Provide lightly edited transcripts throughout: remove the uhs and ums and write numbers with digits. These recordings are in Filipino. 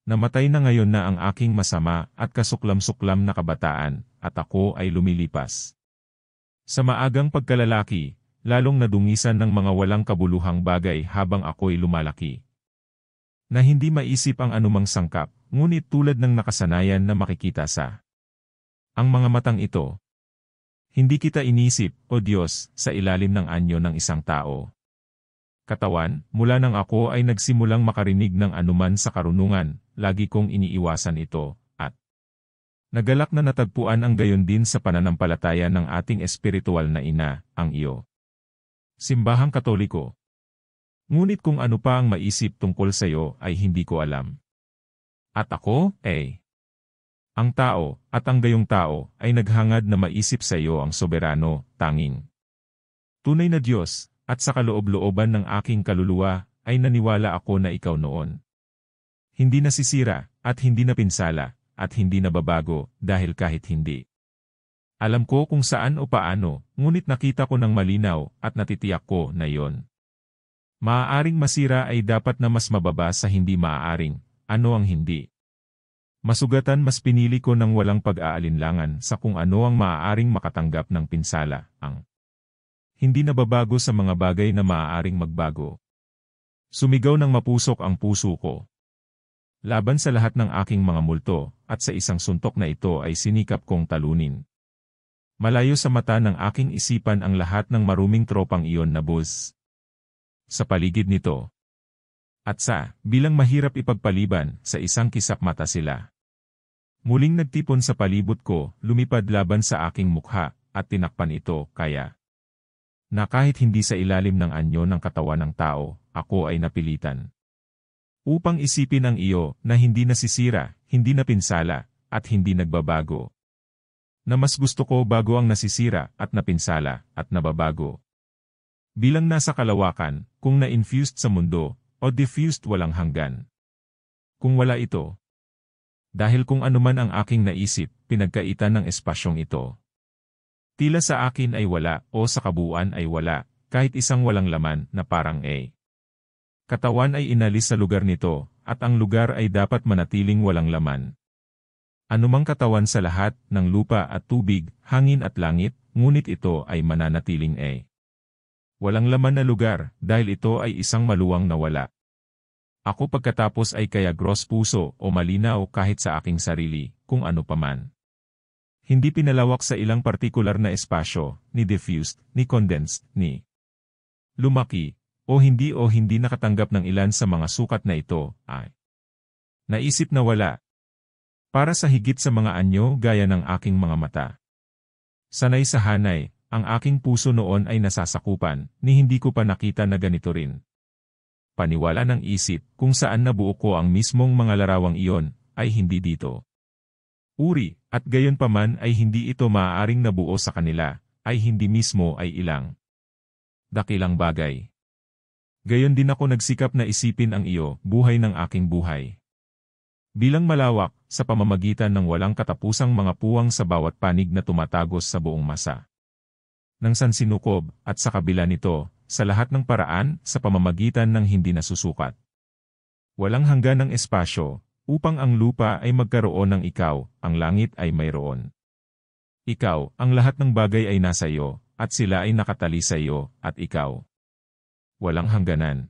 Namatay na ngayon na ang aking masama at kasuklam-suklam na kabataan, at ako ay lumilipas. Sa maagang pagkalalaki, lalong nadungisan ng mga walang kabuluhang bagay habang ako'y lumalaki. Na hindi maisip ang anumang sangkap, ngunit tulad ng nakasanayan na makikita sa ang mga matang ito. Hindi kita inisip, O Diyos, sa ilalim ng anyo ng isang tao. Katawan, mula nang ako ay nagsimulang makarinig ng anuman sa karunungan, lagi kong iniiwasan ito, at nagalak na natagpuan ang gayon din sa pananampalataya ng ating espiritual na ina, ang iyo. Simbahang Katoliko. Ngunit kung ano pa ang maisip tungkol sa iyo ay hindi ko alam. At ako, ang tao, at ang gayong tao, ay naghangad na maisip sa iyo ang soberano, tanging tunay na Diyos, at sa kaloob-looban ng aking kaluluwa, ay naniwala ako na ikaw noon. Hindi nasisira, at hindi napinsala, at hindi nababago, dahil kahit hindi. Alam ko kung saan o paano, ngunit nakita ko ng malinaw, at natitiyak ko na yon. Maaaring masira ay dapat na mas mababa sa hindi maaaring, ano ang hindi. Masugatan mas pinili ko ng walang pag-aalinlangan sa kung ano ang maaaring makatanggap ng pinsala, ang hindi nababago sa mga bagay na maaaring magbago. Sumigaw ng mapusok ang puso ko. Laban sa lahat ng aking mga multo, at sa isang suntok na ito ay sinikap kong talunin. Malayo sa mata ng aking isipan ang lahat ng maruming tropang iyon na buzz sa paligid nito. At bilang mahirap ipagpaliban, sa isang kisap mata sila. Muling nagtipon sa palibot ko, lumipad laban sa aking mukha, at tinakpan ito, kaya na kahit hindi sa ilalim ng anyo ng katawan ng tao, ako ay napilitan. Upang isipin ang iyo na hindi nasisira, hindi napinsala, at hindi nagbabago. Na mas gusto ko bago ang nasisira, at napinsala, at nababago. Bilang nasa kalawakan, kung na-infused sa mundo, o diffused walang hanggan. Kung wala ito, dahil kung anuman ang aking naisip, pinagkaitan ng espasyong ito. Tila sa akin ay wala, o sa kabuuan ay wala, kahit isang walang laman na parang katawan ay inalis sa lugar nito, at ang lugar ay dapat manatiling walang laman. Anumang katawan sa lahat, ng lupa at tubig, hangin at langit, ngunit ito ay mananatiling walang laman na lugar, dahil ito ay isang maluwang na wala. Ako pagkatapos ay kaya gross puso o malinaw kahit sa aking sarili, kung ano paman. Hindi pinalawak sa ilang partikular na espasyo, ni diffused, ni condensed, ni lumaki, o hindi nakatanggap ng ilan sa mga sukat na ito, ay naisip na wala. Para sa higit sa mga anyo gaya ng aking mga mata. Sanay sa hanay, ang aking puso noon ay nasasakupan, ni hindi ko pa nakita na ganito rin. Paniwala ng isip, kung saan nabuo ko ang mismong mga larawang iyon, ay hindi dito. Uri, at gayon paman ay hindi ito maaaring nabuo sa kanila, ay hindi mismo ay ilang dakilang bagay. Gayon din ako nagsikap na isipin ang iyo, buhay ng aking buhay. Bilang malawak, sa pamamagitan ng walang katapusang mga puwang sa bawat panig na tumatagos sa buong masa. Nang sansinukob, at sa kabila nito, sa lahat ng paraan, sa pamamagitan ng hindi nasusukat. Walang hanggan ng espasyo, upang ang lupa ay magkaroon ng ikaw, ang langit ay mayroon. Ikaw, ang lahat ng bagay ay nasa iyo, at sila ay nakatali sa iyo, at ikaw. Walang hangganan.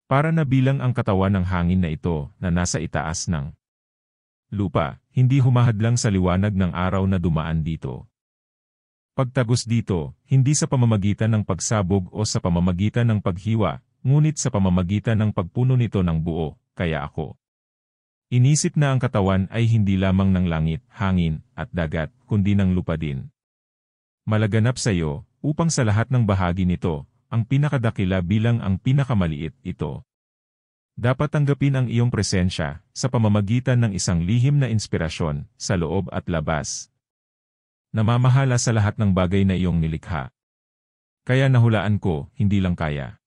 Para na bilang ang katawan ng hangin na ito, na nasa itaas ng lupa, hindi humahadlang sa liwanag ng araw na dumaan dito. Pagtagos dito, hindi sa pamamagitan ng pagsabog o sa pamamagitan ng paghiwa, ngunit sa pamamagitan ng pagpuno nito ng buo, kaya ako. Inisip na ang katawan ay hindi lamang ng langit, hangin, at dagat, kundi ng lupa din. Malaganap sa iyo, upang sa lahat ng bahagi nito, ang pinakadakila bilang ang pinakamaliit, ito. Dapat tanggapin ang iyong presensya, sa pamamagitan ng isang lihim na inspirasyon, sa loob at labas. Namamahala sa lahat ng bagay na iyong nilikha. Kaya nahulaan ko, hindi lang kaya.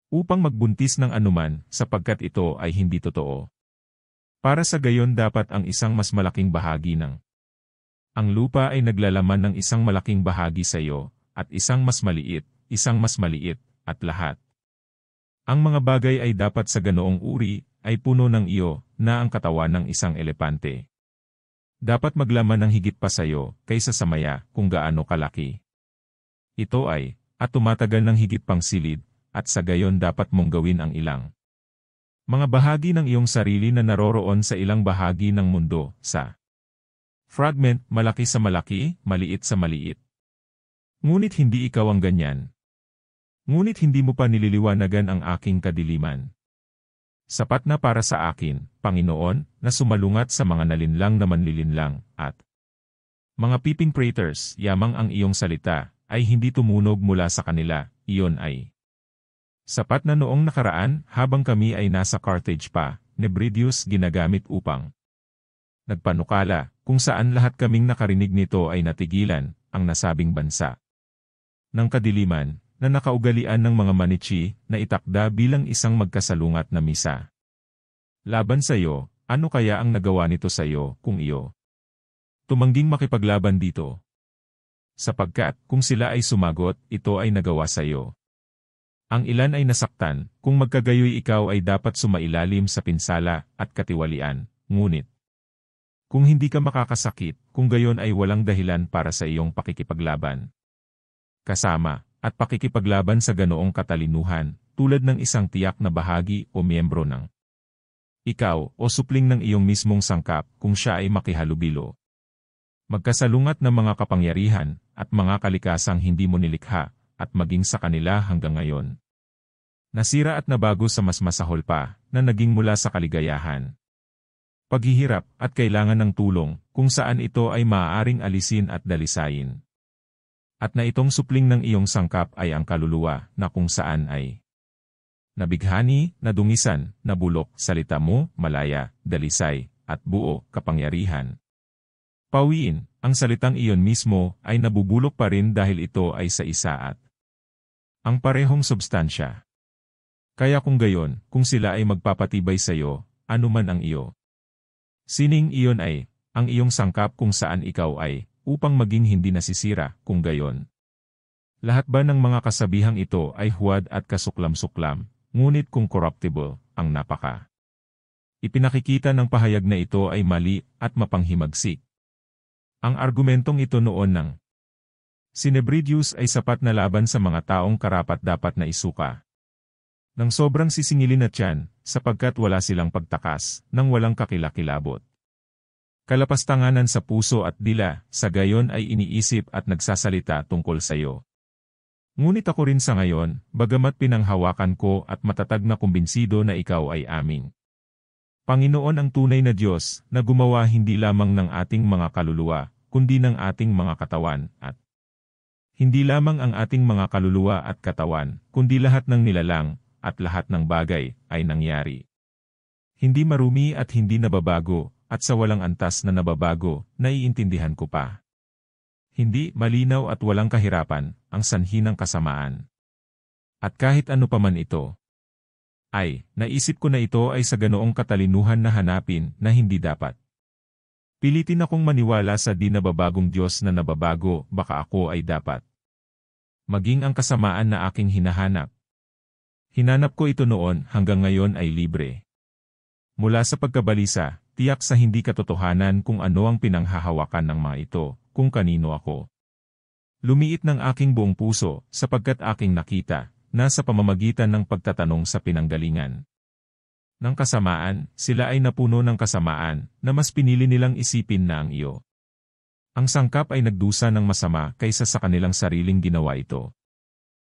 Upang magbuntis ng anuman, sapagkat ito ay hindi totoo. Para sa gayon dapat ang isang mas malaking bahagi ng ang lupa ay naglalaman ng isang malaking bahagi sa iyo, at isang mas maliit, at lahat. Ang mga bagay ay dapat sa ganoong uri, ay puno ng iyo, na ang katawan ng isang elepante. Dapat maglaman ng higit pa sayo, kaysa sa maya, kung gaano kalaki. Ito ay, at tumatagal ng higit pang silid, at sa gayon dapat mong gawin ang ilang mga bahagi ng iyong sarili na naroroon sa ilang bahagi ng mundo, sa fragment, malaki sa malaki, maliit sa maliit. Ngunit hindi ikaw ang ganyan. Ngunit hindi mo pa nililiwanagan ang aking kadiliman. Sapat na para sa akin, Panginoon, na sumalungat sa mga nalinlang na manlilinlang, at mga peeping praters, yamang ang iyong salita, ay hindi tumunog mula sa kanila, iyon ay sapat na noong nakaraan, habang kami ay nasa Carthage pa, Nebridius ginagamit upang nagpanukala, kung saan lahat kaming nakarinig nito ay natigilan, ang nasabing bansa ng kadiliman, na nakaugalian ng mga Manichi, na itakda bilang isang magkasalungat na misa. Laban sa iyo, ano kaya ang nagawa nito sa iyo, kung iyo tumangging makipaglaban dito? Sapagkat, kung sila ay sumagot, ito ay nagawa sa iyo. Ang ilan ay nasaktan, kung magkagayoy ikaw ay dapat sumailalim sa pinsala at katiwalian, ngunit kung hindi ka makakasakit, kung gayon ay walang dahilan para sa iyong pakikipaglaban. Kasama, at pakikipaglaban sa ganoong katalinuhan, tulad ng isang tiyak na bahagi o miyembro ng ikaw o supling ng iyong mismong sangkap kung siya ay makihalubilo. Magkasalungat ng mga kapangyarihan at mga kalikasang hindi mo nilikha, at maging sa kanila hanggang ngayon. Nasira at nabago sa mas masahol pa, na naging mula sa kaligayahan. Paghihirap at kailangan ng tulong, kung saan ito ay maaaring alisin at dalisayin. At na itong supling ng iyong sangkap ay ang kaluluwa, na kung saan ay nabighani, nadungisan, nabulok, salita mo, malaya, dalisay, at buo, kapangyarihan. Pawiin, ang salitang iyon mismo ay nabubulok pa rin dahil ito ay sa isa at ang parehong substansya. Kaya kung gayon, kung sila ay magpapatibay sa iyo, anuman ang iyo sining iyon ay, ang iyong sangkap kung saan ikaw ay, upang maging hindi nasisira, kung gayon. Lahat ba ng mga kasabihang ito ay huwad at kasuklam-suklam, ngunit kung corruptible, ang napaka ipinakikita ng pahayag na ito ay mali at mapanghimagsik. Ang argumentong ito noon ng si Nebridius ay sapat na laban sa mga taong karapat-dapat na isuka. Nang sobrang sisingilin na tiyan, sapagkat wala silang pagtakas, nang walang kakilakilabot. Kalapastanganan sa puso at dila, sa gayon ay iniisip at nagsasalita tungkol sa iyo. Ngunit ako rin sa ngayon, bagamat pinanghawakan ko at matatag na kumbinsido na ikaw ay aming Panginoon ang tunay na Diyos, na gumawa hindi lamang ng ating mga kaluluwa, kundi ng ating mga katawan, at hindi lamang ang ating mga kaluluwa at katawan, kundi lahat ng nilalang, at lahat ng bagay, ay nangyari. Hindi marumi at hindi nababago, at sa walang antas na nababago, naiintindihan ko pa. Hindi malinaw at walang kahirapan, ang sanhi ng kasamaan. At kahit ano pa man ito, ay, naisip ko na ito ay sa ganoong katalinuhan na hanapin na hindi dapat. Pilitin akong maniwala sa di nababagong Diyos na nababago, baka ako ay dapat maging ang kasamaan na aking hinahanap. Hinanap ko ito noon, hanggang ngayon ay libre. Mula sa pagkabalisa, tiyak sa hindi katotohanan kung ano ang pinanghahawakan ng mga ito, kung kanino ako lumiit ng aking buong puso, sapagkat aking nakita, na sa pamamagitan ng pagtatanong sa pinanggalingan ng kasamaan, sila ay napuno ng kasamaan, na mas pinili nilang isipin na ang iyo. Ang sangkap ay nagdusa ng masama kaysa sa kanilang sariling ginawa ito.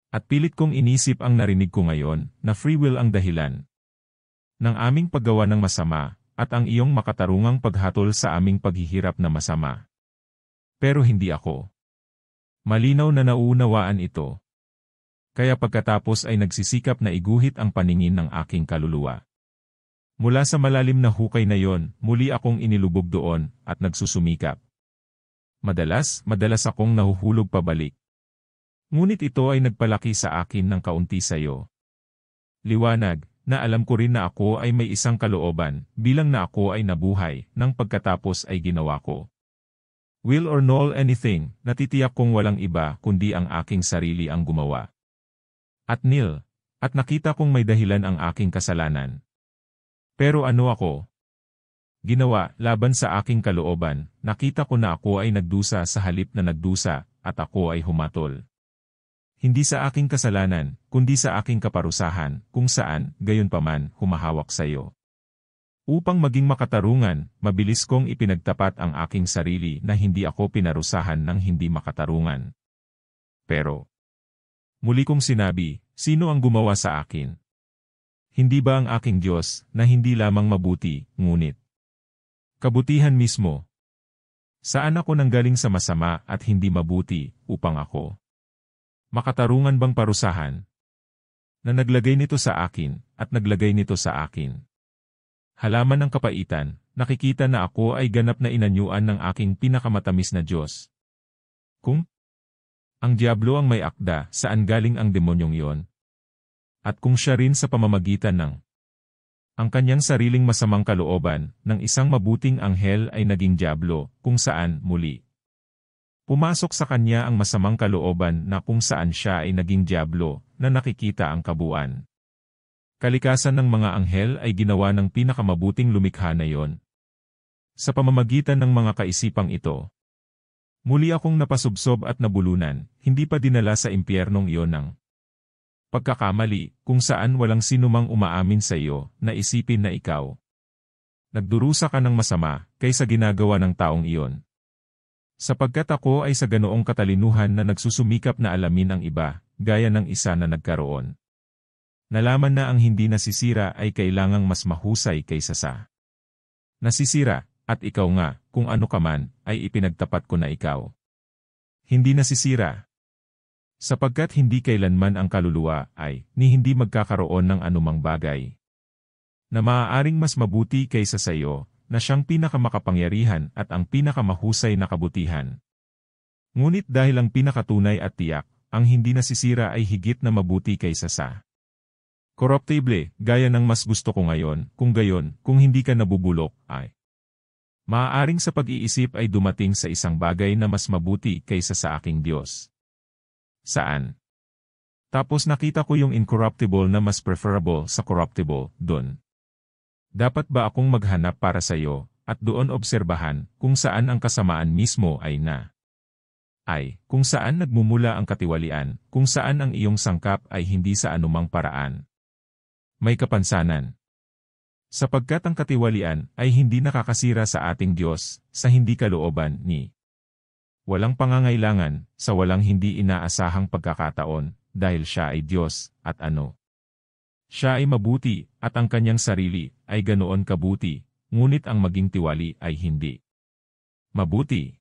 At pilit kong inisip ang narinig ko ngayon, na free will ang dahilan ng aming paggawa ng masama, at ang iyong makatarungang paghatol sa aming paghihirap na masama. Pero hindi ako malinaw na nauunawaan ito. Kaya pagkatapos ay nagsisikap na iguhit ang paningin ng aking kaluluwa. Mula sa malalim na hukay na yon, muli akong inilubog doon, at nagsusumikap. Madalas akong nahuhulog pabalik. Ngunit ito ay nagpalaki sa akin ng kaunti sa iyo. Liwanag, na alam ko rin na ako ay may isang kalooban, bilang na ako ay nabuhay, nang pagkatapos ay ginawa ko will or null anything, natitiyak kong walang iba kundi ang aking sarili ang gumawa. At nakita kong may dahilan ang aking kasalanan. Pero ano ako? Ginawa laban sa aking kalooban, nakita ko na ako ay nagdusa sa halip na nagdusa, at ako ay humatol. Hindi sa aking kasalanan, kundi sa aking kaparusahan, kung saan, gayunpaman, humahawak sa iyo. Upang maging makatarungan, mabilis kong ipinagtapat ang aking sarili na hindi ako pinarusahan ng hindi makatarungan. Pero, muli kong sinabi, sino ang gumawa sa akin? Hindi ba ang aking Diyos, na hindi lamang mabuti, ngunit kabutihan mismo? Saan ako nanggaling sa masama at hindi mabuti, upang ako makatarungan bang parusahan? Na naglagay nito sa akin, at naglagay nito sa akin halaman ng kapaitan, nakikita na ako ay ganap na inanyuan ng aking pinakamatamis na Diyos. Kung ang diablo ang may akda, saan galing ang demonyong iyon? At kung siya rin sa pamamagitan ng ang kanyang sariling masamang kalooban, ng isang mabuting anghel ay naging diablo, kung saan, muli, pumasok sa kanya ang masamang kalooban na kung saan siya ay naging diablo, na nakikita ang kabuuan. Kalikasan ng mga anghel ay ginawa ng pinakamabuting lumikha na iyon. Sa pamamagitan ng mga kaisipang ito, muli akong napasubsob at nabulunan, hindi pa dinala sa impyernong iyon ng pagkakamali, kung saan walang sinumang umaamin sa iyo, na isipin na ikaw nagdurusa ka ng masama, kaysa ginagawa ng taong iyon. Sapagkat ako ay sa ganoong katalinuhan na nagsusumikap na alamin ang iba, gaya ng isa na nagkaroon. Nalaman na ang hindi nasisira ay kailangang mas mahusay kaysa sa nasisira, at ikaw nga, kung ano ka man, ay ipinagtapat ko na ikaw hindi nasisira. Sapagkat hindi kailanman ang kaluluwa ay ni hindi magkakaroon ng anumang bagay na maaaring mas mabuti kaysa sa iyo, na siyang pinakamakapangyarihan at ang pinakamahusay na kabutihan. Ngunit dahil ang pinakatunay at tiyak, ang hindi nasisira ay higit na mabuti kaysa sa corruptible, gaya ng mas gusto ko ngayon, kung gayon, kung hindi ka nabubulok, ay maaaring sa pag-iisip ay dumating sa isang bagay na mas mabuti kaysa sa aking Diyos. Saan? Tapos nakita ko yung incorruptible na mas preferable sa corruptible, dun. Dapat ba akong maghanap para sa iyo, at doon obserbahan, kung saan ang kasamaan mismo ay kung saan nagmumula ang katiwalian, kung saan ang iyong sangkap ay hindi sa anumang paraan may kapansanan. Sapagkat ang katiwalian ay hindi nakakasira sa ating Diyos, sa hindi kalooban ni walang pangangailangan, sa walang hindi inaasahang pagkakataon, dahil siya ay Diyos, at ano? Siya ay mabuti, at ang kanyang sarili ay ganoon kabuti, ngunit ang maging tiwali ay hindi mabuti.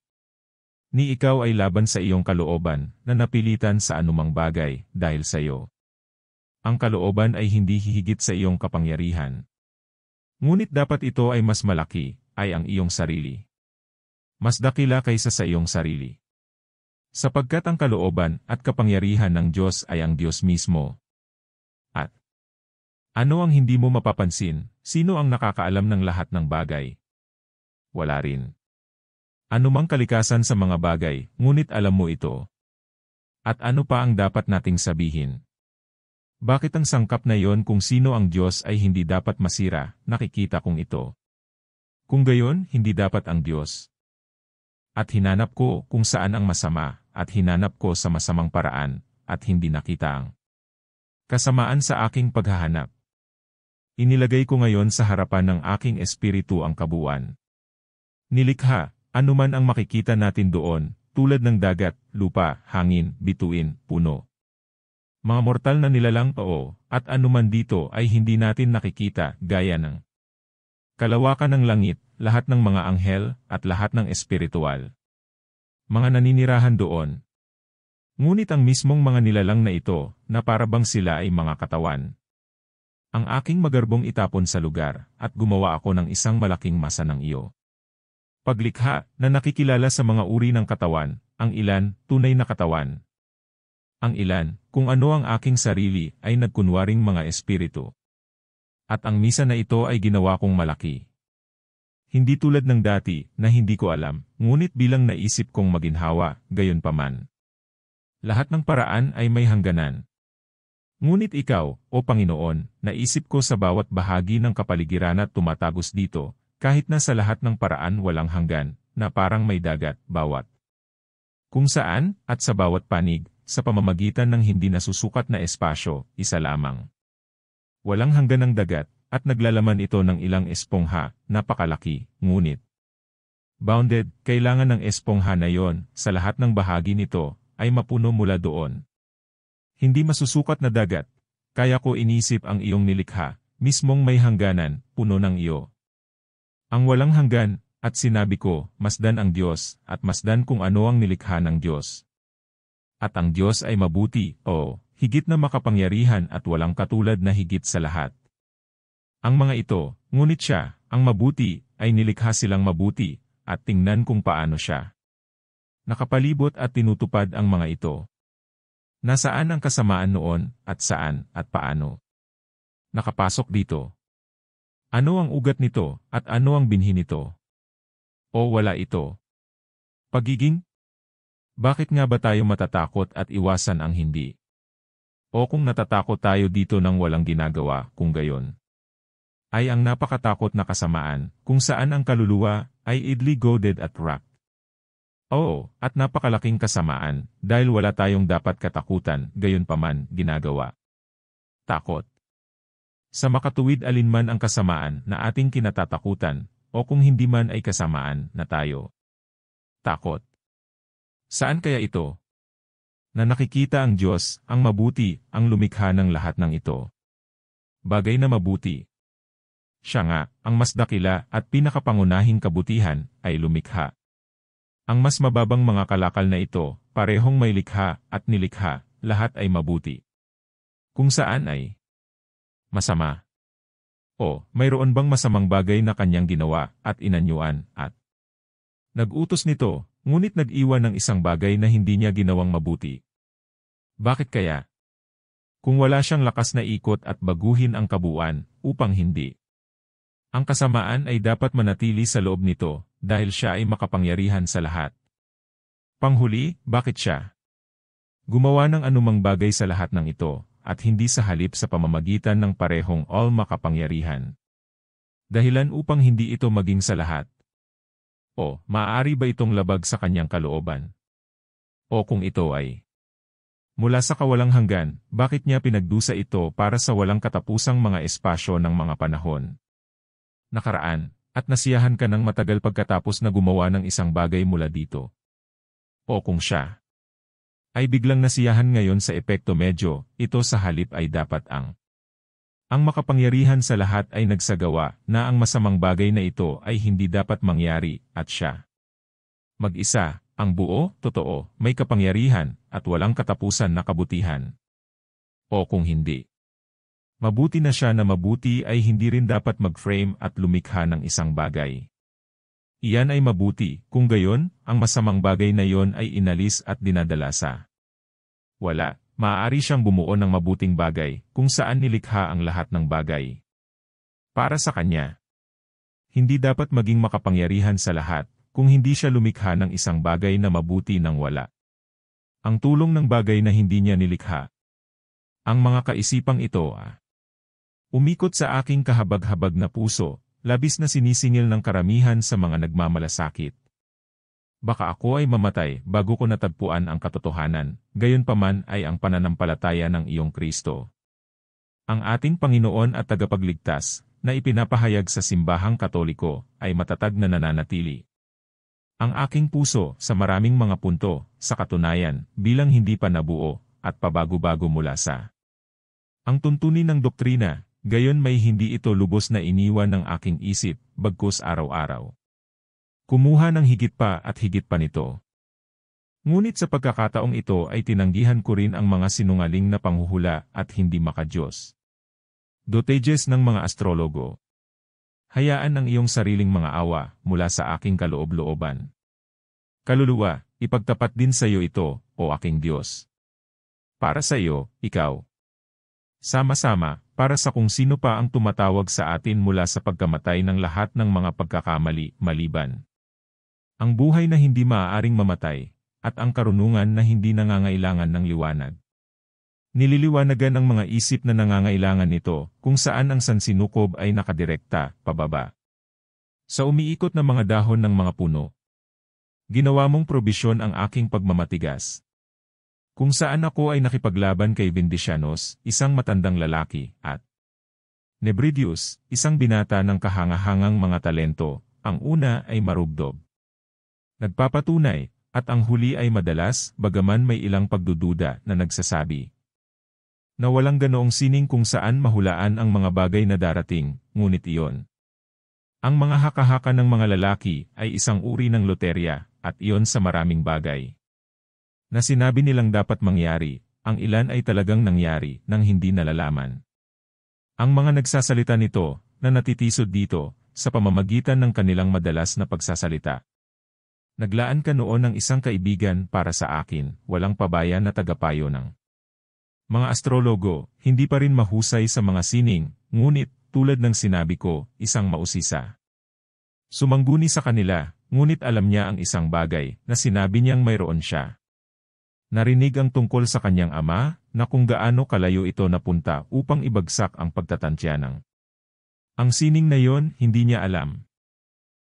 Ni ikaw ay laban sa iyong kalooban, na napilitan sa anumang bagay, dahil sa iyo. Ang kalooban ay hindi hihigit sa iyong kapangyarihan. Ngunit dapat ito ay mas malaki, ay ang iyong sarili. Mas dakila kaysa sa iyong sarili. Sapagkat ang kalooban at kapangyarihan ng Diyos ay ang Diyos mismo. At ano ang hindi mo mapapansin? Sino ang nakakaalam ng lahat ng bagay? Wala rin. Anumang kalikasan sa mga bagay, ngunit alam mo ito. At ano pa ang dapat nating sabihin? Bakit ang sangkap na iyon kung sino ang Diyos ay hindi dapat masira, nakikita kong ito? Kung gayon, hindi dapat ang Diyos. At hinanap ko kung saan ang masama, at hinanap ko sa masamang paraan, at hindi nakita ang kasamaan sa aking paghahanap. Inilagay ko ngayon sa harapan ng aking espiritu ang kabuuan. Nilikha, anuman ang makikita natin doon, tulad ng dagat, lupa, hangin, bituin, puno. Mga mortal na nilalang oo, at anuman dito ay hindi natin nakikita, gaya ng kalawakan ng langit, lahat ng mga anghel, at lahat ng espiritual. Mga naninirahan doon. Ngunit ang mismong mga nilalang na ito, na parabang sila ay mga katawan. Ang aking magarbong itapon sa lugar, at gumawa ako ng isang malaking masa ng iyo. Paglikha, na nakikilala sa mga uri ng katawan, ang ilan, tunay na katawan. Ang ilan, kung ano ang aking sarili, ay nagkunwaring mga espiritu. At ang misa na ito ay ginawa kong malaki. Hindi tulad ng dati, na hindi ko alam, ngunit bilang naisip kong maginhawa, gayon paman. Lahat ng paraan ay may hangganan. Ngunit ikaw, o Panginoon, naisip ko sa bawat bahagi ng kapaligiran at tumatagos dito, kahit na sa lahat ng paraan walang hanggan, na parang may dagat, bawat kung saan, at sa bawat panig, sa pamamagitan ng hindi nasusukat na espasyo, isa lamang. Walang hanggan ng dagat, at naglalaman ito ng ilang espongha, napakalaki, ngunit bounded, kailangan ng espongha na yon, sa lahat ng bahagi nito, ay mapuno mula doon. Hindi masusukat na dagat, kaya ko inisip ang iyong nilikha, mismong may hangganan, puno ng iyo. Ang walang hanggan, at sinabi ko, masdan ang Diyos, at masdan kung ano ang nilikha ng Diyos. At ang Diyos ay mabuti, o, higit na makapangyarihan at walang katulad na higit sa lahat. Ang mga ito, ngunit siya, ang mabuti, ay nilikha silang mabuti, at tingnan kung paano siya nakapalibot at tinutupad ang mga ito. Nasaan ang kasamaan noon, at saan, at paano nakapasok dito? Ano ang ugat nito, at ano ang binhi nito? O wala ito? Pagiging? Bakit nga ba tayo matatakot at iwasan ang hindi? O kung natatakot tayo dito ng walang ginagawa, kung gayon ay ang napakatakot na kasamaan, kung saan ang kaluluwa ay idly goaded at racked. Oo, at napakalaking kasamaan, dahil wala tayong dapat katakutan, gayunpaman, ginagawa. Takot. Sa makatuwid alinman ang kasamaan na ating kinatatakutan, o kung hindi man ay kasamaan na tayo takot. Saan kaya ito? Na nakikita ang Diyos, ang mabuti, ang lumikha ng lahat ng ito. Bagay na mabuti. Siya nga, ang mas dakila at pinakapangunahing kabutihan, ay lumikha. Ang mas mababang mga kalakal na ito, parehong may likha at nilikha, lahat ay mabuti. Kung saan ay masama. O, mayroon bang masamang bagay na kanyang ginawa at inanyuan at nag-utos nito, ngunit nag-iwan ng isang bagay na hindi niya ginawang mabuti? Bakit kaya? Kung wala siyang lakas na ikot at baguhin ang kabuuan, upang hindi ang kasamaan ay dapat manatili sa loob nito, dahil siya ay makapangyarihan sa lahat. Panghuli, bakit siya gumawa ng anumang bagay sa lahat ng ito, at hindi sa halip sa pamamagitan ng parehong all-makapangyarihan? Dahilan upang hindi ito maging sa lahat. O, maaari ba itong labag sa kanyang kalooban? O kung ito ay mula sa kawalang hanggan, bakit niya pinagdusa ito para sa walang katapusang mga espasyo ng mga panahon nakaraan, at nasiyahan ka ng matagal pagkatapos na gumawa ng isang bagay mula dito? O kung siya ay biglang nasiyahan ngayon sa epekto medyo, ito sa halip ay dapat ang makapangyarihan sa lahat ay nagsagawa na ang masamang bagay na ito ay hindi dapat mangyari, at siya mag-isa, ang buo, totoo, may kapangyarihan, at walang katapusan na kabutihan. O kung hindi mabuti na siya na mabuti ay hindi rin dapat mag-frame at lumikha ng isang bagay. Iyan ay mabuti, kung gayon, ang masamang bagay na yon ay inalis at dinadala sa wala. Maaari siyang bumuo ng mabuting bagay, kung saan nilikha ang lahat ng bagay para sa kanya. Hindi dapat maging makapangyarihan sa lahat, kung hindi siya lumikha ng isang bagay na mabuti nang wala ang tulong ng bagay na hindi niya nilikha. Ang mga kaisipang ito umikot sa aking kahabag-habag na puso, labis na sinisingil ng karamihan sa mga nagmamalasakit. Baka ako ay mamatay bago ko natagpuan ang katotohanan, gayunpaman ay ang pananampalataya ng iyong Kristo, ang ating Panginoon at tagapagligtas, na ipinapahayag sa simbahang Katoliko, ay matatag na nananatili. Ang aking puso, sa maraming mga punto, sa katunayan, bilang hindi pa nabuo, at pabago-bago mula sa ang tuntunin ng doktrina, gayon may hindi ito lubos na iniwan ng aking isip, bagkus araw-araw kumuha ng higit pa at higit pa nito. Ngunit sa pagkakataong ito ay tinanggihan ko rin ang mga sinungaling na panghuhula at hindi makadiyos dotages ng mga astrologo. Hayaan ang iyong sariling mga awa mula sa aking kaloob-looban. Kaluluwa, ipagtapat din sa iyo ito, o aking Diyos. Para sa iyo, ikaw. Sama-sama, para sa kung sino pa ang tumatawag sa atin mula sa pagkamatay ng lahat ng mga pagkakamali, maliban ang buhay na hindi maaaring mamatay, at ang karunungan na hindi nangangailangan ng liwanag. Nililiwanagan ang mga isip na nangangailangan nito, kung saan ang sansinukob ay nakadirekta, pababa. Sa umiikot na mga dahon ng mga puno. Ginawa mong probisyon ang aking pagmamatigas. Kung saan ako ay nakipaglaban kay Vindicianos, isang matandang lalaki, at Nebridius, isang binata ng kahangahangang mga talento, ang una ay marubdob. Nagpapatunay, at ang huli ay madalas, bagaman may ilang pagdududa na nagsasabi na walang ganoong sining kung saan mahulaan ang mga bagay na darating, ngunit iyon. Ang mga haka-haka ng mga lalaki ay isang uri ng loterya, at iyon sa maraming bagay na sinabi nilang dapat mangyari, ang ilan ay talagang nangyari nang hindi nalalaman. Ang mga nagsasalita nito, na natitisod dito, sa pamamagitan ng kanilang madalas na pagsasalita. Naglaan ka noon ng isang kaibigan para sa akin, walang pabayan na tagapayo ng mga astrologo, hindi pa rin mahusay sa mga sining, ngunit, tulad ng sinabi ko, isang mausisa. Sumangguni sa kanila, ngunit alam niya ang isang bagay, na sinabi niyang mayroon siya. Narinig ang tungkol sa kanyang ama, na kung gaano kalayo ito napunta upang ibagsak ang pagtatantya ng ang sining na yon, hindi niya alam.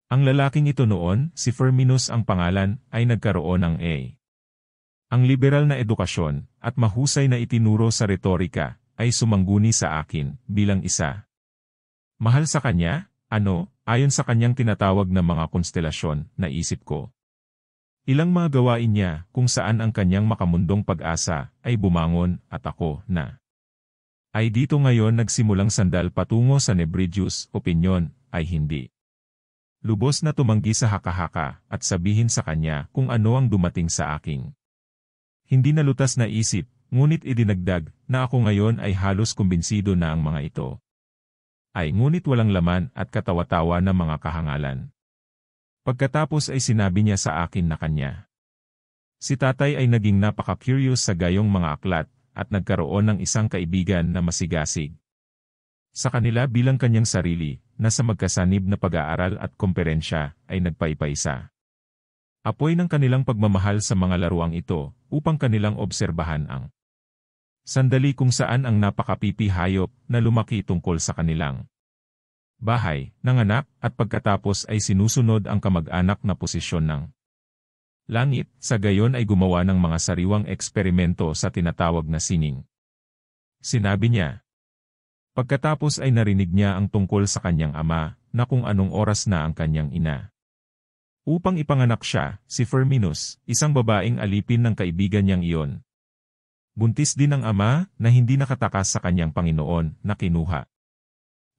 Ang lalaking ito noon, si Firminus ang pangalan, ay nagkaroon ng ang liberal na edukasyon, at mahusay na itinuro sa retorika, ay sumangguni sa akin, bilang isa. Mahal sa kanya, ayon sa kanyang tinatawag na mga konstelasyon, naisip ko. Ilang mga gawain niya, kung saan ang kanyang makamundong pag-asa, ay bumangon, at ako, ay dito ngayon nagsimulang sandal patungo sa Nebridius, opinyon, ay hindi. Lubos na tumanggi sa haka-haka, at sabihin sa kanya kung ano ang dumating sa aking hindi nalutas na isip, ngunit idinagdag, na ako ngayon ay halos kumbinsido na ang mga ito ay ngunit walang laman at katawa-tawa na mga kahangalan. Pagkatapos ay sinabi niya sa akin na kanya. Si tatay ay naging napaka-curious sa gayong mga aklat, at nagkaroon ng isang kaibigan na masigasig sa kanila bilang kanyang sarili, na sa magkasanib na pag-aaral at komperensya, ay nagpaypaysa. Apoy ng kanilang pagmamahal sa mga laruang ito, upang kanilang obserbahan ang sandali kung saan ang napakapipi hayop na lumaki tungkol sa kanilang bahay, nanganak, at pagkatapos ay sinusunod ang kamag-anak na posisyon ng langit, sa gayon ay gumawa ng mga sariwang eksperimento sa tinatawag na sining. Sinabi niya. Pagkatapos ay narinig niya ang tungkol sa kanyang ama, na kung anong oras na ang kanyang ina. Upang ipanganak siya, si Firminus, isang babaeng alipin ng kaibigan niyang iyon. Buntis din ang ama, na hindi nakatakas sa kanyang Panginoon, na kinuha.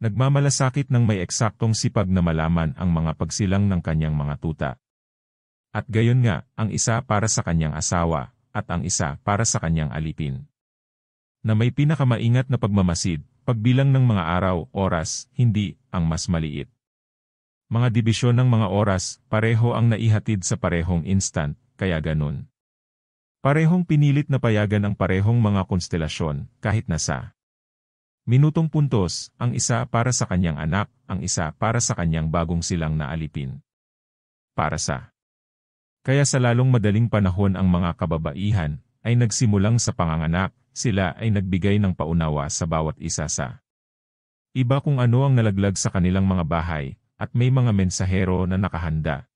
Nagmamalasakit ng may eksaktong sipag na malaman ang mga pagsilang ng kanyang mga tuta. At gayon nga, ang isa para sa kanyang asawa, at ang isa para sa kanyang alipin. Na may pinakamaingat na pagmamasid, pagbilang ng mga araw, oras, hindi, ang mas maliit. Mga dibisyon ng mga oras, pareho ang naihatid sa parehong instant, kaya ganun. Parehong pinilit na payagan ang parehong mga konstelasyon, kahit nasa minutong puntos, ang isa para sa kanyang anak, ang isa para sa kanyang bagong silang na alipin. Kaya sa lalong madaling panahon ang mga kababaihan, ay nagsimulang sa panganganak, sila ay nagbigay ng paunawa sa bawat isa sa iba kung ano ang nalaglag sa kanilang mga bahay, at may mga mensahero na nakahanda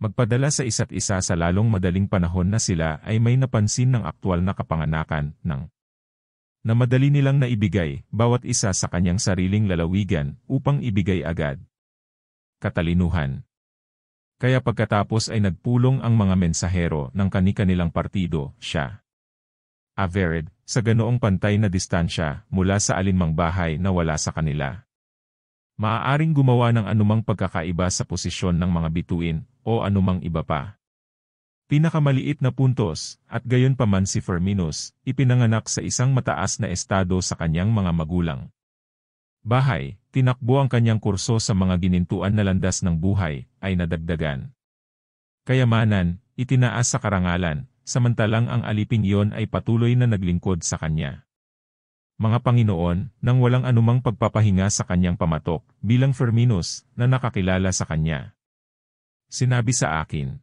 magpadala sa isa't isa sa lalong madaling panahon na sila ay may napansin ng aktwal na kapanganakan na madali nilang naibigay, bawat isa sa kanyang sariling lalawigan, upang ibigay agad katalinuhan. Kaya pagkatapos ay nagpulong ang mga mensahero ng kani-kanilang partido, siya averred, sa ganoong pantay na distansya mula sa alinmang bahay na wala sa kanila. Maaaring gumawa ng anumang pagkakaiba sa posisyon ng mga bituin, o anumang iba pa. Pinakamaliit na puntos, at gayon pa man si Firminus, ipinanganak sa isang mataas na estado sa kanyang mga magulang. Bahay, tinakbo ang kanyang kurso sa mga ginintuan na landas ng buhay, ay nadagdagan. Kayamanan, itinaas sa karangalan, samantalang ang aliping iyon ay patuloy na naglingkod sa kanya. Mga Panginoon, nang walang anumang pagpapahinga sa kanyang pamatok, bilang Firminus, na nakakilala sa kanya. Sinabi sa akin.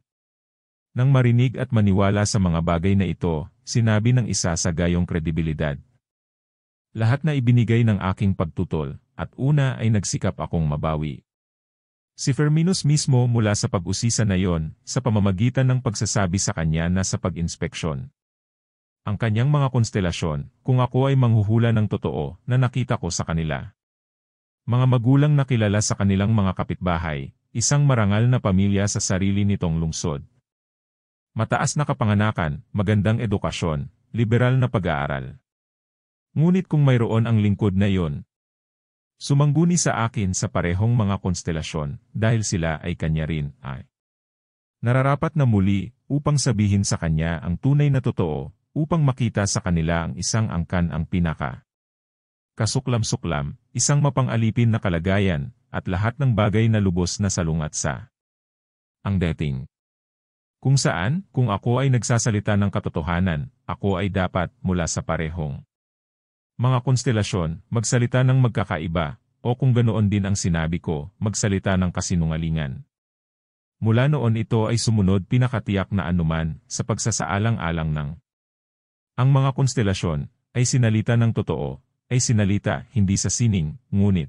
Nang marinig at maniwala sa mga bagay na ito, sinabi ng isa sa gayong kredibilidad. Lahat na ibinigay ng aking pagtutol, at una ay nagsikap akong mabawi. Si Firminus mismo mula sa pag-usisa na yon, sa pamamagitan ng pagsasabi sa kanya na sa pag-inspeksyon. Ang kanyang mga konstelasyon, kung ako ay manghuhula ng totoo na nakita ko sa kanila. Mga magulang na kilala sa kanilang mga kapitbahay, isang marangal na pamilya sa sarili nitong lungsod. Mataas na kapanganakan, magandang edukasyon, liberal na pag-aaral. Ngunit kung mayroon ang lingkod na yon, sumangguni sa akin sa parehong mga konstelasyon dahil sila ay kanya rin ay nararapat na muli upang sabihin sa kanya ang tunay na totoo upang makita sa kanila ang isang angkan ang pinaka. Kasuklam-suklam, isang mapang-alipin na kalagayan, at lahat ng bagay na lubos na salungat sa ang dating. Kung saan, kung ako ay nagsasalita ng katotohanan, ako ay dapat mula sa parehong mga konstelasyon, magsalita ng magkakaiba, o kung ganoon din ang sinabi ko, magsalita ng kasinungalingan. Mula noon ito ay sumunod pinakatiyak na anuman sa pagsasaalang-alang ng ang mga konstelasyon ay sinalita ng totoo, ay sinalita hindi sa sining, ngunit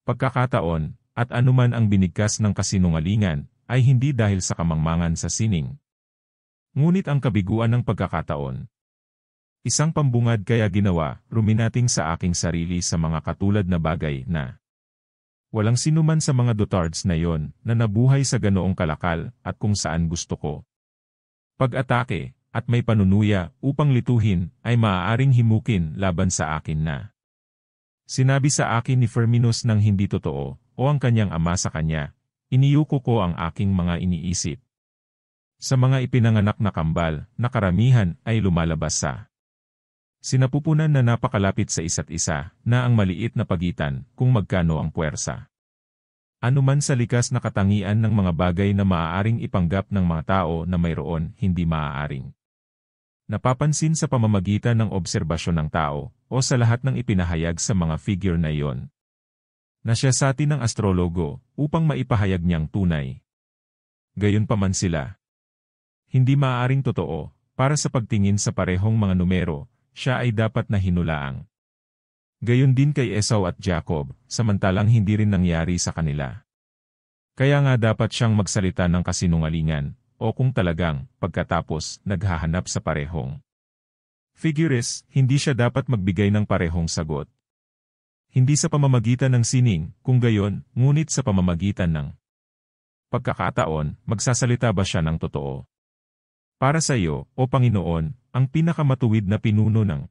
pagkakataon, at anuman ang binigkas ng kasinungalingan, ay hindi dahil sa kamangmangan sa sining. Ngunit ang kabiguan ng pagkakataon. Isang pambungad kaya ginawa, ruminating sa aking sarili sa mga katulad na bagay na walang sinuman sa mga dotards na yon na nabuhay sa ganoong kalakal at kung saan gusto ko. Pag-atake, at may panunuya upang lituhin, ay maaaring himukin laban sa akin na. Sinabi sa akin ni Firminus ng hindi totoo, o ang kanyang ama sa kanya, iniyuko ko ang aking mga iniisip. Sa mga ipinanganak na kambal, na karamihan ay lumalabas sa sinapupunan na napakalapit sa isa't isa, na ang maliit na pagitan, kung magkano ang puwersa. Anuman sa likas na katangian ng mga bagay na maaaring ipanggap ng mga tao na mayroon, hindi maaaring napapansin sa pamamagitan ng obserbasyon ng tao, o sa lahat ng ipinahayag sa mga figure na iyon. Nasyasati ng astrologo, upang maipahayag niyang tunay. Gayunpaman sila. Hindi maaaring totoo, para sa pagtingin sa parehong mga numero, siya ay dapat na hinulaang. Gayon din kay Esau at Jacob, samantalang hindi rin nangyari sa kanila. Kaya nga dapat siyang magsalita ng kasinungalingan, o kung talagang, pagkatapos, naghahanap sa parehong figures, hindi siya dapat magbigay ng parehong sagot. Hindi sa pamamagitan ng sining, kung gayon, ngunit sa pamamagitan ng pagkakataon, magsasalita ba siya ng totoo? Para sa iyo, o Panginoon, ang pinakamatuwid na pinuno ng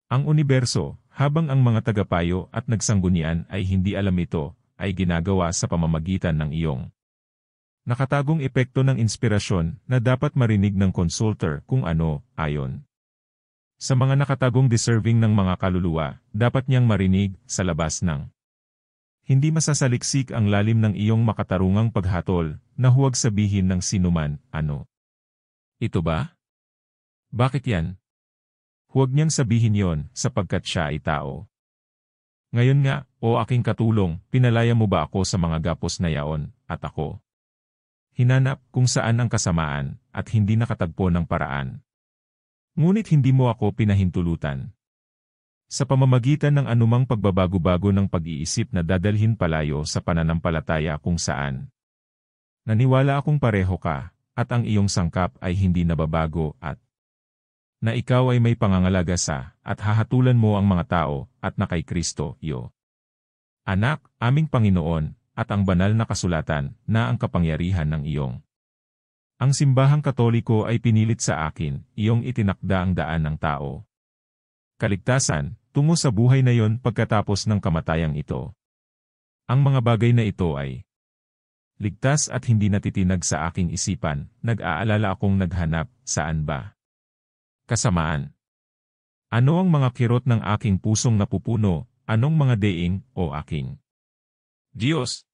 ang universo, habang ang mga tagapayo at nagsanggunian ay hindi alam ito, ay ginagawa sa pamamagitan ng iyong nakatagong epekto ng inspirasyon na dapat marinig ng consultor kung ano, ayon sa mga nakatagong deserving ng mga kaluluwa, dapat niyang marinig sa labas ng hindi masasaliksik ang lalim ng iyong makatarungang paghatol na huwag sabihin ng sinuman, ano. Ito ba? Bakit yan? Huwag niyang sabihin yon sapagkat siya ay tao. Ngayon nga, o aking katulong, pinalaya mo ba ako sa mga gapos na yaon, at ako hinanap kung saan ang kasamaan, at hindi nakatagpo ng paraan. Ngunit hindi mo ako pinahintulutan. Sa pamamagitan ng anumang pagbabago-bago ng pag-iisip na dadalhin palayo sa pananampalataya kung saan naniwala akong pareho ka, at ang iyong sangkap ay hindi nababago at na ikaw ay may pangangalaga sa at hahatulan mo ang mga tao at na kay Kristo, iyo. Anak, aming Panginoon, at ang banal na kasulatan na ang kapangyarihan ng iyong. Ang simbahang Katoliko ay pinilit sa akin, iyong itinakda ang daan ng tao. Kaligtasan, tungo sa buhay na yon pagkatapos ng kamatayang ito. Ang mga bagay na ito ay ligtas at hindi natitinag sa aking isipan, nag-aalala akong naghanap, saan ba? Kasamaan. Ano ang mga kirot ng aking pusong napupuno, anong mga deing, o aking Diyos?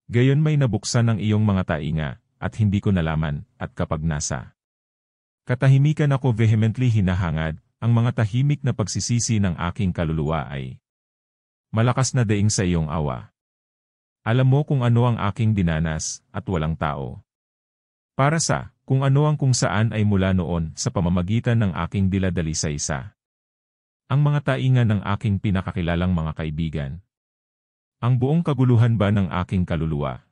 Gayon may nabuksan ang iyong mga tainga, at hindi ko nalaman, at kapag nasa katahimikan ako vehemently hinahangad, ang mga tahimik na pagsisisi ng aking kaluluwa ay malakas na daing sa iyong awa. Alam mo kung ano ang aking dinanas, at walang tao. Para sa, Kung ano ang kung saan ay mula noon sa pamamagitan ng aking diladalisaysa. Ang mga tainga ng aking pinakakilalang mga kaibigan. Ang buong kaguluhan ba ng aking kaluluwa?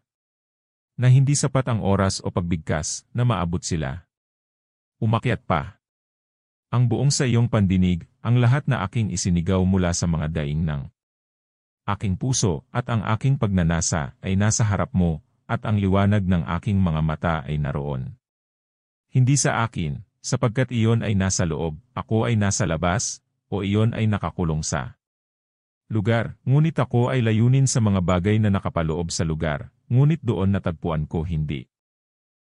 Na hindi sapat ang oras o pagbigkas na maabot sila. Umakyat pa. Ang buong sa iyong pandinig, ang lahat na aking isinigaw mula sa mga daing ng aking puso at ang aking pagnanasa ay nasa harap mo at ang liwanag ng aking mga mata ay naroon. Hindi sa akin, sapagkat iyon ay nasa loob, ako ay nasa labas, o iyon ay nakakulong sa lugar, ngunit ako ay layunin sa mga bagay na nakapaloob sa lugar, ngunit doon natagpuan ko hindi.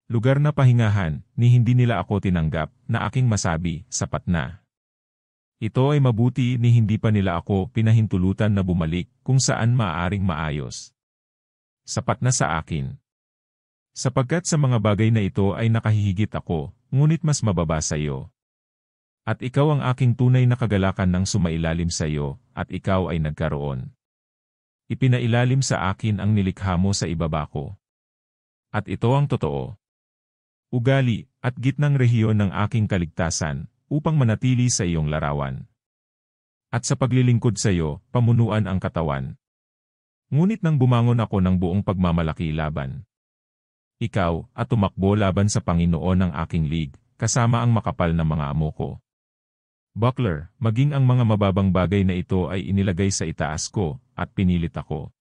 Lugar na pahingahan, ni hindi nila ako tinanggap, na aking masabi, sapat na. Ito ay mabuti ni hindi pa nila ako pinahintulutan na bumalik kung saan maaaring maayos. Sapat na sa akin. Sapagkat sa mga bagay na ito ay nakahihigit ako, ngunit mas mababa sa iyo. At ikaw ang aking tunay na kagalakan ng sumailalim sa iyo, at ikaw ay nagkaroon. Ipinailalim sa akin ang nilikha mo sa ibaba ko. At ito ang totoo. Ugali, at gitnang rehiyon ng aking kaligtasan, upang manatili sa iyong larawan. At sa paglilingkod sa iyo, pamunuan ang katawan. Ngunit nang bumangon ako ng buong pagmamalaki laban. Ikaw, at tumakbo laban sa Panginoon ng aking lig, kasama ang makapal na mga amo ko. Buckler, maging ang mga mababang bagay na ito ay inilagay sa itaas ko, at pinilit ako.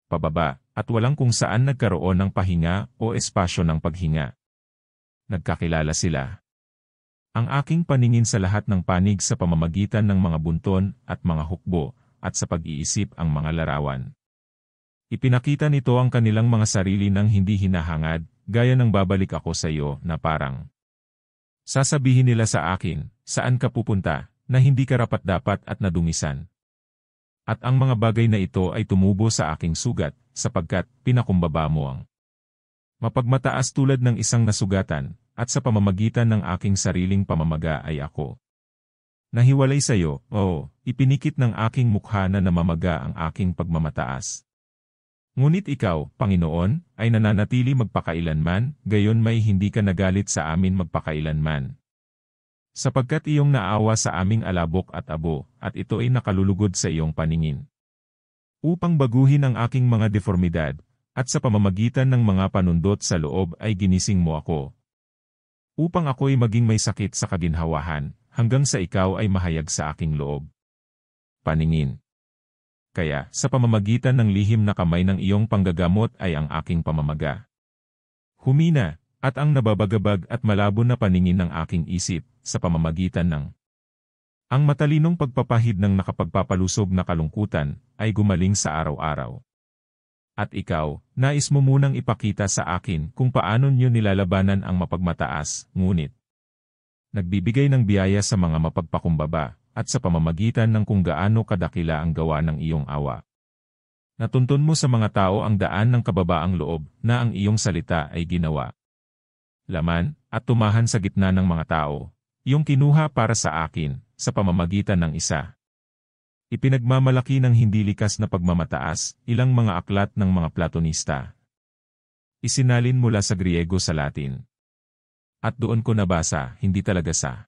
Pababa, at walang kung saan nagkaroon ng pahinga o espasyo ng paghinga. Nagkakilala sila. Ang aking paningin sa lahat ng panig sa pamamagitan ng mga bunton at mga hukbo, at sa pag-iisip ang mga larawan. Ipinakita nito ang kanilang mga sarili ng hindi hinahangad, gaya ng babalik ako sa iyo na parang. Sasabihin nila sa akin, saan ka pupunta, na hindi karapat-dapat at nadungisan. At ang mga bagay na ito ay tumubo sa aking sugat, sapagkat pinakumbaba mo ang mapagmataas tulad ng isang nasugatan, at sa pamamagitan ng aking sariling pamamaga ay ako. Nahiwalay sa iyo, ipinikit ng aking mukha na namamaga ang aking pagmamataas. Ngunit ikaw, Panginoon, ay nananatili magpakailanman, gayon may hindi ka nagalit sa amin magpakailanman. Sapagkat iyong naawa sa aming alabok at abo, at ito ay nakalulugod sa iyong paningin. Upang baguhin ang aking mga deformidad, at sa pamamagitan ng mga panundot sa loob ay ginising mo ako. Upang ako'y maging may sakit sa kaginhawahan, hanggang sa ikaw ay mahayag sa aking loob. Paningin. Kaya, sa pamamagitan ng lihim na kamay ng iyong panggagamot ay ang aking pamamaga. Humina, at ang nababagabag at malabo na paningin ng aking isip, sa pamamagitan ng ang matalinong pagpapahid ng nakapagpapalusog na kalungkutan, ay gumaling sa araw-araw. At ikaw, nais mo munang ipakita sa akin kung paano niyo nilalabanan ang mapagmataas, ngunit nagbibigay ng biyaya sa mga mapagpakumbaba, at sa pamamagitan ng kung gaano kadakila ang gawa ng iyong awa. Natuntun mo sa mga tao ang daan ng kababaang loob na ang iyong salita ay ginawa. Laman, at tumahan sa gitna ng mga tao, iyong kinuha para sa akin, sa pamamagitan ng isa. Ipinagmamalaki ng hindi likas na pagmamataas, ilang mga aklat ng mga Platonista. Isinalin mula sa Griego sa Latin. At doon ko nabasa, hindi talaga sa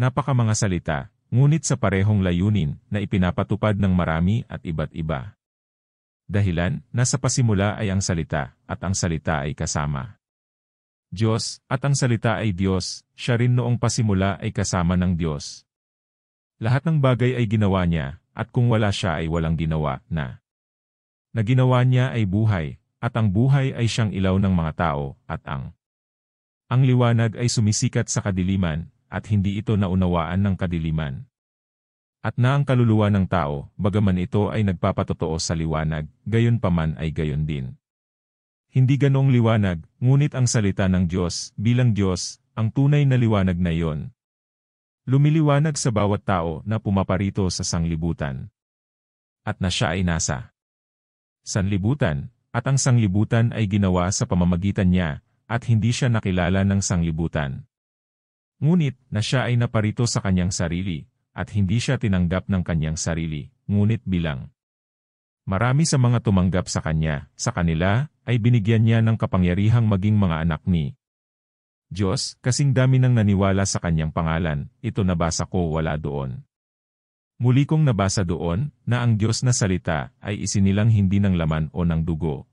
napaka mga salita, ngunit sa parehong layunin na ipinapatupad ng marami at iba't iba. Dahilan, nasa pasimula ay ang salita, at ang salita ay kasama Diyos, at ang salita ay Diyos, siya rin noong pasimula ay kasama ng Diyos. Lahat ng bagay ay ginawa niya, at kung wala siya ay walang ginawa na. Na ginawa niya ay buhay, at ang buhay ay siyang ilaw ng mga tao, at ang liwanag ay sumisikat sa kadiliman, at hindi ito naunawaan ng kadiliman. At na ang kaluluwa ng tao, bagaman ito ay nagpapatotoo sa liwanag, gayon paman ay gayon din. Hindi ganong liwanag, ngunit ang salita ng Diyos, bilang Diyos, ang tunay na liwanag na iyon. Lumiliwanag sa bawat tao na pumaparito sa sanglibutan. At na siya ay nasa sanlibutan, at ang sanglibutan ay ginawa sa pamamagitan niya, at hindi siya nakilala ng sanglibutan. Ngunit, na siya ay naparito sa kanyang sarili, at hindi siya tinanggap ng kanyang sarili, ngunit bilang marami sa mga tumanggap sa kanya, sa kanila, ay binigyan niya ng kapangyarihang maging mga anak ni Diyos, kasing dami nang naniwala sa kanyang pangalan, ito nabasa ko wala doon. Muli kong nabasa doon, na ang Diyos na salita ay isinilang hindi ng laman o ng dugo,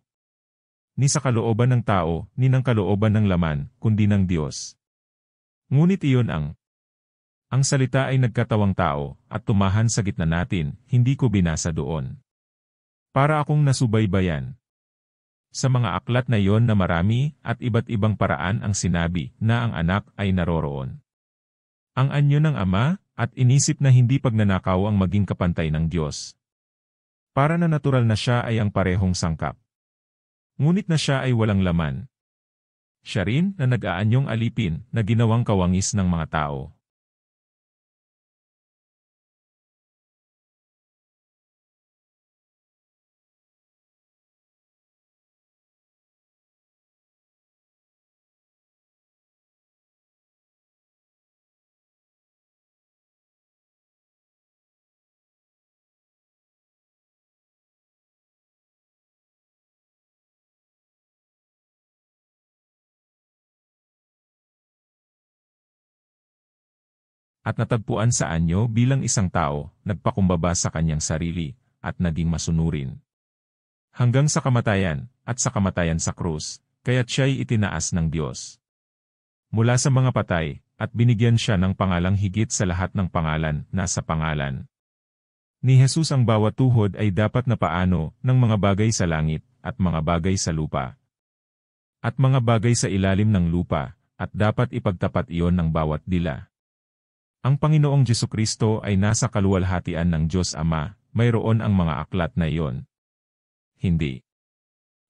ni sa kalooban ng tao, ni ng kalooban ng laman, kundi ng Diyos. Ngunit iyon ang salita ay nagkatawang tao, at tumahan sa gitna natin, hindi ko binasa doon. Para akong nasubaybayan sa mga aklat na iyon na marami at iba't ibang paraan ang sinabi na ang anak ay naroroon. Ang anyo ng Ama, at inisip na hindi pagnanakaw ang maging kapantay ng Diyos. Para na natural na siya ay ang parehong sangkap. Ngunit na siya ay walang laman. Siya rin na nag-aanyong alipin na ginawang kawangis ng mga tao. At natagpuan sa anyo bilang isang tao, nagpakumbaba sa kanyang sarili, at naging masunurin. Hanggang sa kamatayan, at sa kamatayan sa krus, kaya't siya'y itinaas ng Diyos. Mula sa mga patay, at binigyan siya ng pangalang higit sa lahat ng pangalan na sa pangalan ni Jesus ang bawat tuhod ay dapat na paano ng mga bagay sa langit, at mga bagay sa lupa, at mga bagay sa ilalim ng lupa, at dapat ipagtapat iyon ng bawat dila. Ang Panginoong Jesucristo ay nasa kaluwalhatian ng Diyos Ama, mayroon ang mga aklat na iyon. Hindi.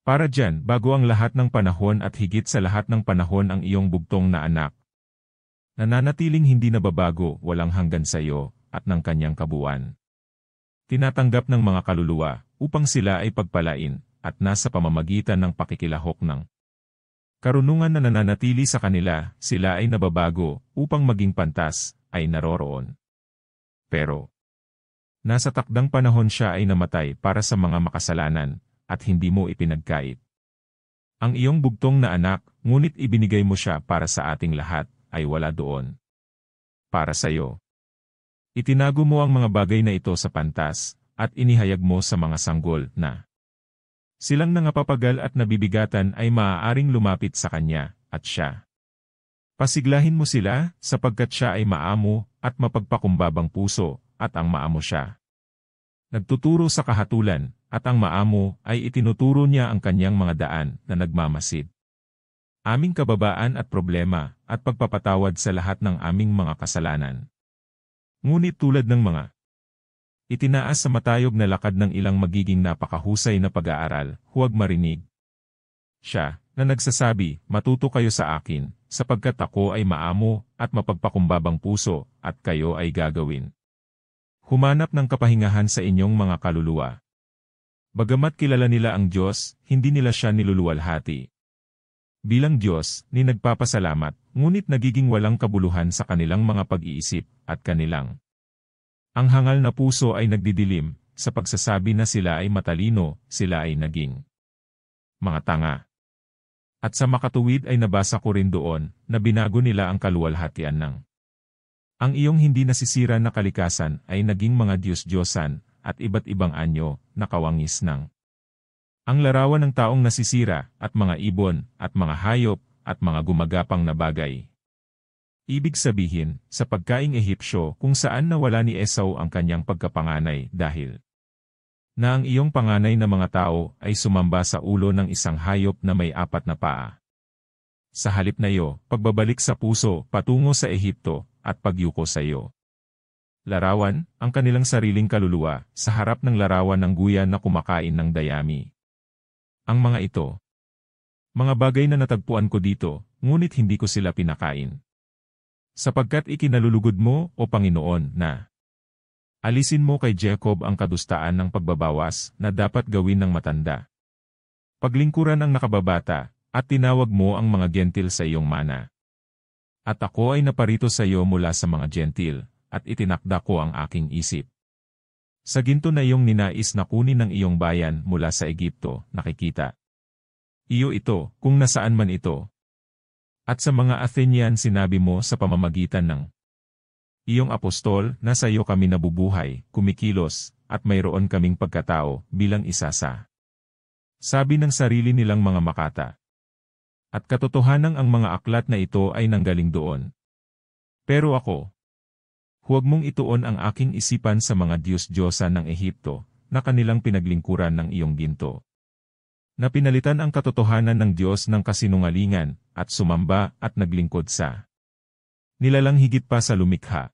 Para diyan, bago ang lahat ng panahon at higit sa lahat ng panahon ang iyong bugtong na anak, nananatiling hindi nababago, walang hanggan sa iyo, at ng kanyang kabuuan. Tinatanggap ng mga kaluluwa, upang sila ay pagpalain, at nasa pamamagitan ng pakikilahok ng karunungan na nananatili sa kanila, sila ay nababago, upang maging pantas, ay naroroon. Pero, nasa takdang panahon siya ay namatay para sa mga makasalanan, at hindi mo ipinagkait ang iyong bugtong na anak, ngunit ibinigay mo siya para sa ating lahat, ay wala doon. Para sa iyo. Itinago mo ang mga bagay na ito sa pantas, at inihayag mo sa mga sanggol na silang nangapapagal at nabibigatan ay maaaring lumapit sa kanya, at siya. Pasiglahin mo sila, sapagkat siya ay maamo, at mapagpakumbabang puso, at ang maamo siya. Nagtuturo sa kahatulan, at ang maamo ay itinuturo niya ang kanyang mga daan na nagmamasid. Aming kababaan at problema, at pagpapatawad sa lahat ng aming mga kasalanan. Ngunit tulad ng mga itinaas sa matayog na lakad ng ilang magiging napakahusay na pag-aaral, huwag marinig. Siya, na nagsasabi, matuto kayo sa akin, sapagkat ako ay maamo, at mapagpakumbabang puso, at kayo ay gagawin. Humanap ng kapahingahan sa inyong mga kaluluwa. Bagamat kilala nila ang Diyos, hindi nila siya niluluwalhati. Bilang Diyos, ni nagpapasalamat, ngunit nagiging walang kabuluhan sa kanilang mga pag-iisip, at kanilang ang hangal na puso ay nagdidilim, sa pagsasabi na sila ay matalino, sila ay naging mga tanga. At sa makatuwid ay nabasa ko rin doon, na binago nila ang kaluwalhatian ng ang iyong hindi nasisira na kalikasan ay naging mga Diyos-Diyosan, at iba't ibang anyo, na kawangis ng ang larawan ng taong nasisira, at mga ibon, at mga hayop, at mga gumagapang na bagay. Ibig sabihin, sa pagkaing Ehipsyo kung saan nawala ni Esau ang kanyang pagkapanganay dahil na ang iyong panganay na mga tao ay sumamba sa ulo ng isang hayop na may 4 na paa. Sa halip na iyo, pagbabalik sa puso, patungo sa Ehipto, at pagyuko sa iyo. Larawan, ang kanilang sariling kaluluwa, sa harap ng larawan ng guya na kumakain ng dayami. Ang mga ito, mga bagay na natagpuan ko dito, ngunit hindi ko sila pinakain. Sapagkat ikinalulugod mo, o Panginoon, na alisin mo kay Jacob ang kadustaan ng pagbabawas na dapat gawin ng matanda. Paglingkuran ang nakababata, at tinawag mo ang mga gentil sa iyong mana. At ako ay naparito sa iyo mula sa mga gentil, at itinakda ko ang aking isip. Sa ginto na iyong ninais na kunin ng iyong bayan mula sa Egipto, nakikita. Iyo ito, kung nasaan man ito. At sa mga Athenian sinabi mo sa pamamagitan ng iyong apostol na sa iyo kami nabubuhay, kumikilos, at mayroon kaming pagkatao bilang isa sa sabi ng sarili nilang mga makata. At katotohanan ang mga aklat na ito ay nanggaling doon. Pero ako, huwag mong ituon ang aking isipan sa mga Diyos-Diyosan ng Ehipto, na kanilang pinaglingkuran ng iyong ginto. Na pinalitan ang katotohanan ng Diyos ng kasinungalingan, at sumamba at naglingkod sa nilalang higit pa sa lumikha.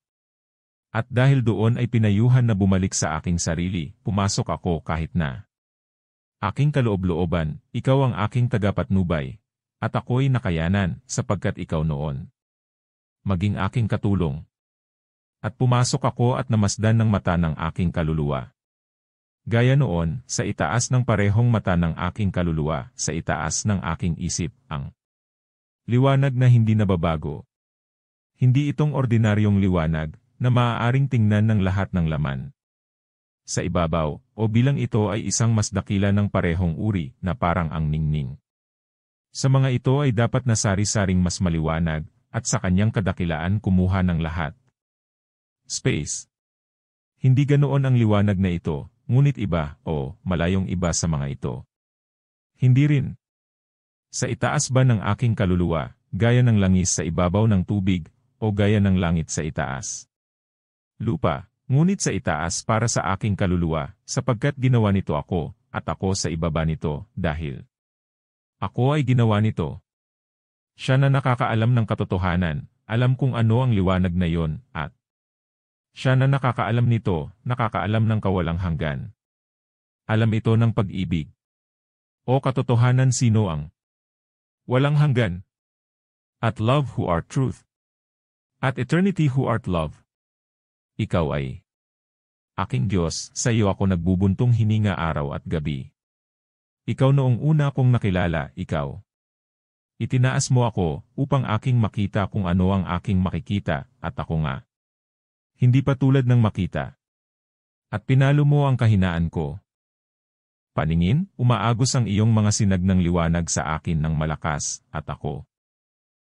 At dahil doon ay pinayuhan na bumalik sa aking sarili, pumasok ako kahit na aking kaloob-looban, ikaw ang aking tagapatnubay, at ako'y nakayanan sapagkat ikaw noon maging aking katulong. At pumasok ako at namasdan ng mata ng aking kaluluwa. Gaya noon, sa itaas ng parehong mata ng aking kaluluwa, sa itaas ng aking isip, ang liwanag na hindi nababago. Hindi itong ordinaryong liwanag, na maaaring tingnan ng lahat ng laman. Sa ibabaw, o bilang ito ay isang mas dakila ng parehong uri, na parang ang ningning. Sa mga ito ay dapat na sari-saring mas maliwanag, at sa kanyang kadakilaan kumuha ng lahat. Space. Hindi ganoon ang liwanag na ito, ngunit iba, o malayong iba sa mga ito. Hindi rin. Sa itaas ba ng aking kaluluwa, gaya ng langis sa ibabaw ng tubig, o gaya ng langit sa itaas? Lupa, ngunit sa itaas para sa aking kaluluwa, sapagkat ginawa nito ako, at ako sa ibaba nito, dahil ako ay ginawa nito. Siya na nakakaalam ng katotohanan, alam kung ano ang liwanag na yon, at siya na nakakaalam nito, nakakaalam ng kawalang hanggan. Alam ito ng pag-ibig. O katotohanan, sino ang walang hanggan? At love who art truth. At eternity who art love. Ikaw ay aking Diyos, sa iyo ako nagbubuntong hininga araw at gabi. Ikaw noong una kong nakilala, ikaw. Itinaas mo ako, upang aking makita kung ano ang aking makikita, at ako nga. Hindi pa tulad ng makita. At pinalo mo ang kahinaan ko. Paningin, umaagos ang iyong mga sinag ng liwanag sa akin ng malakas, at ako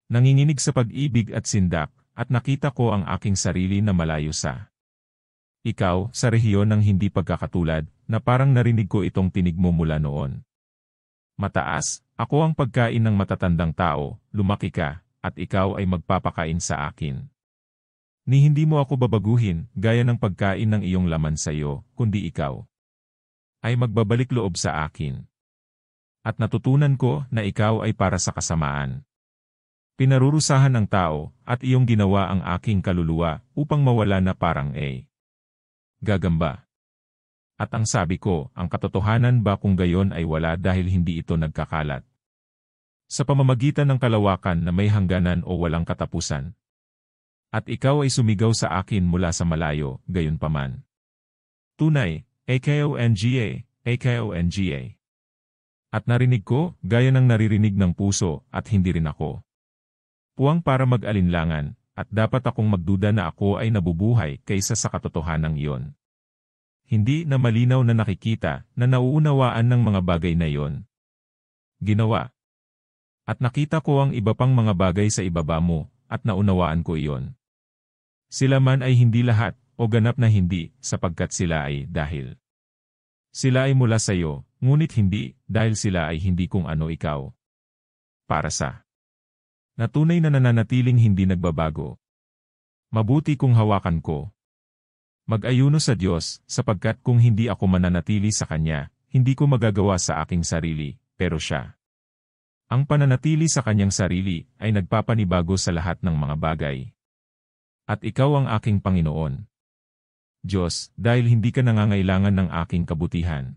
nanginginig sa pag-ibig at sindak, at nakita ko ang aking sarili na malayo sa ikaw, sa rehiyon ng hindi pagkakatulad, na parang narinig ko itong tinig mo mula noon. Mataas, ako ang pagkain ng matatandang tao, lumaki ka, at ikaw ay magpapakain sa akin. Ni hindi mo ako babaguhin, gaya ng pagkain ng iyong laman sa iyo, kundi ikaw ay magbabalik loob sa akin. At natutunan ko na ikaw ay para sa kasamaan. Pinarurusahan ng tao, at iyong ginawa ang aking kaluluwa, upang mawala na parang gagamba. At ang sabi ko, ang katotohanan ba kung gayon ay wala dahil hindi ito nagkakalat? Sa pamamagitan ng kalawakan na may hangganan o walang katapusan. At ikaw ay sumigaw sa akin mula sa malayo, gayon paman. Tunay, akonga, akonga. At narinig ko, gaya ng naririnig ng puso, at hindi rin ako puwang para mag-alinlangan, at dapat akong magduda na ako ay nabubuhay kaysa sa katotohanang iyon. Hindi na malinaw na nakikita, na nauunawaan ng mga bagay na iyon. Ginawa. At nakita ko ang iba pang mga bagay sa ibaba mo, at naunawaan ko iyon. Sila man ay hindi lahat, o ganap na hindi, sapagkat sila ay dahil sila ay mula sa iyo, ngunit hindi, dahil sila ay hindi kung ano ikaw. Para sa na tunay na nananatiling hindi nagbabago. Mabuti kung hawakan ko. Mag-ayuno sa Diyos, sapagkat kung hindi ako mananatili sa Kanya, hindi ko magagawa sa aking sarili, pero Siya. Ang pananatili sa Kanyang sarili, ay nagpapanibago sa lahat ng mga bagay. At ikaw ang aking Panginoon. Diyos, dahil hindi ka nangangailangan ng aking kabutihan.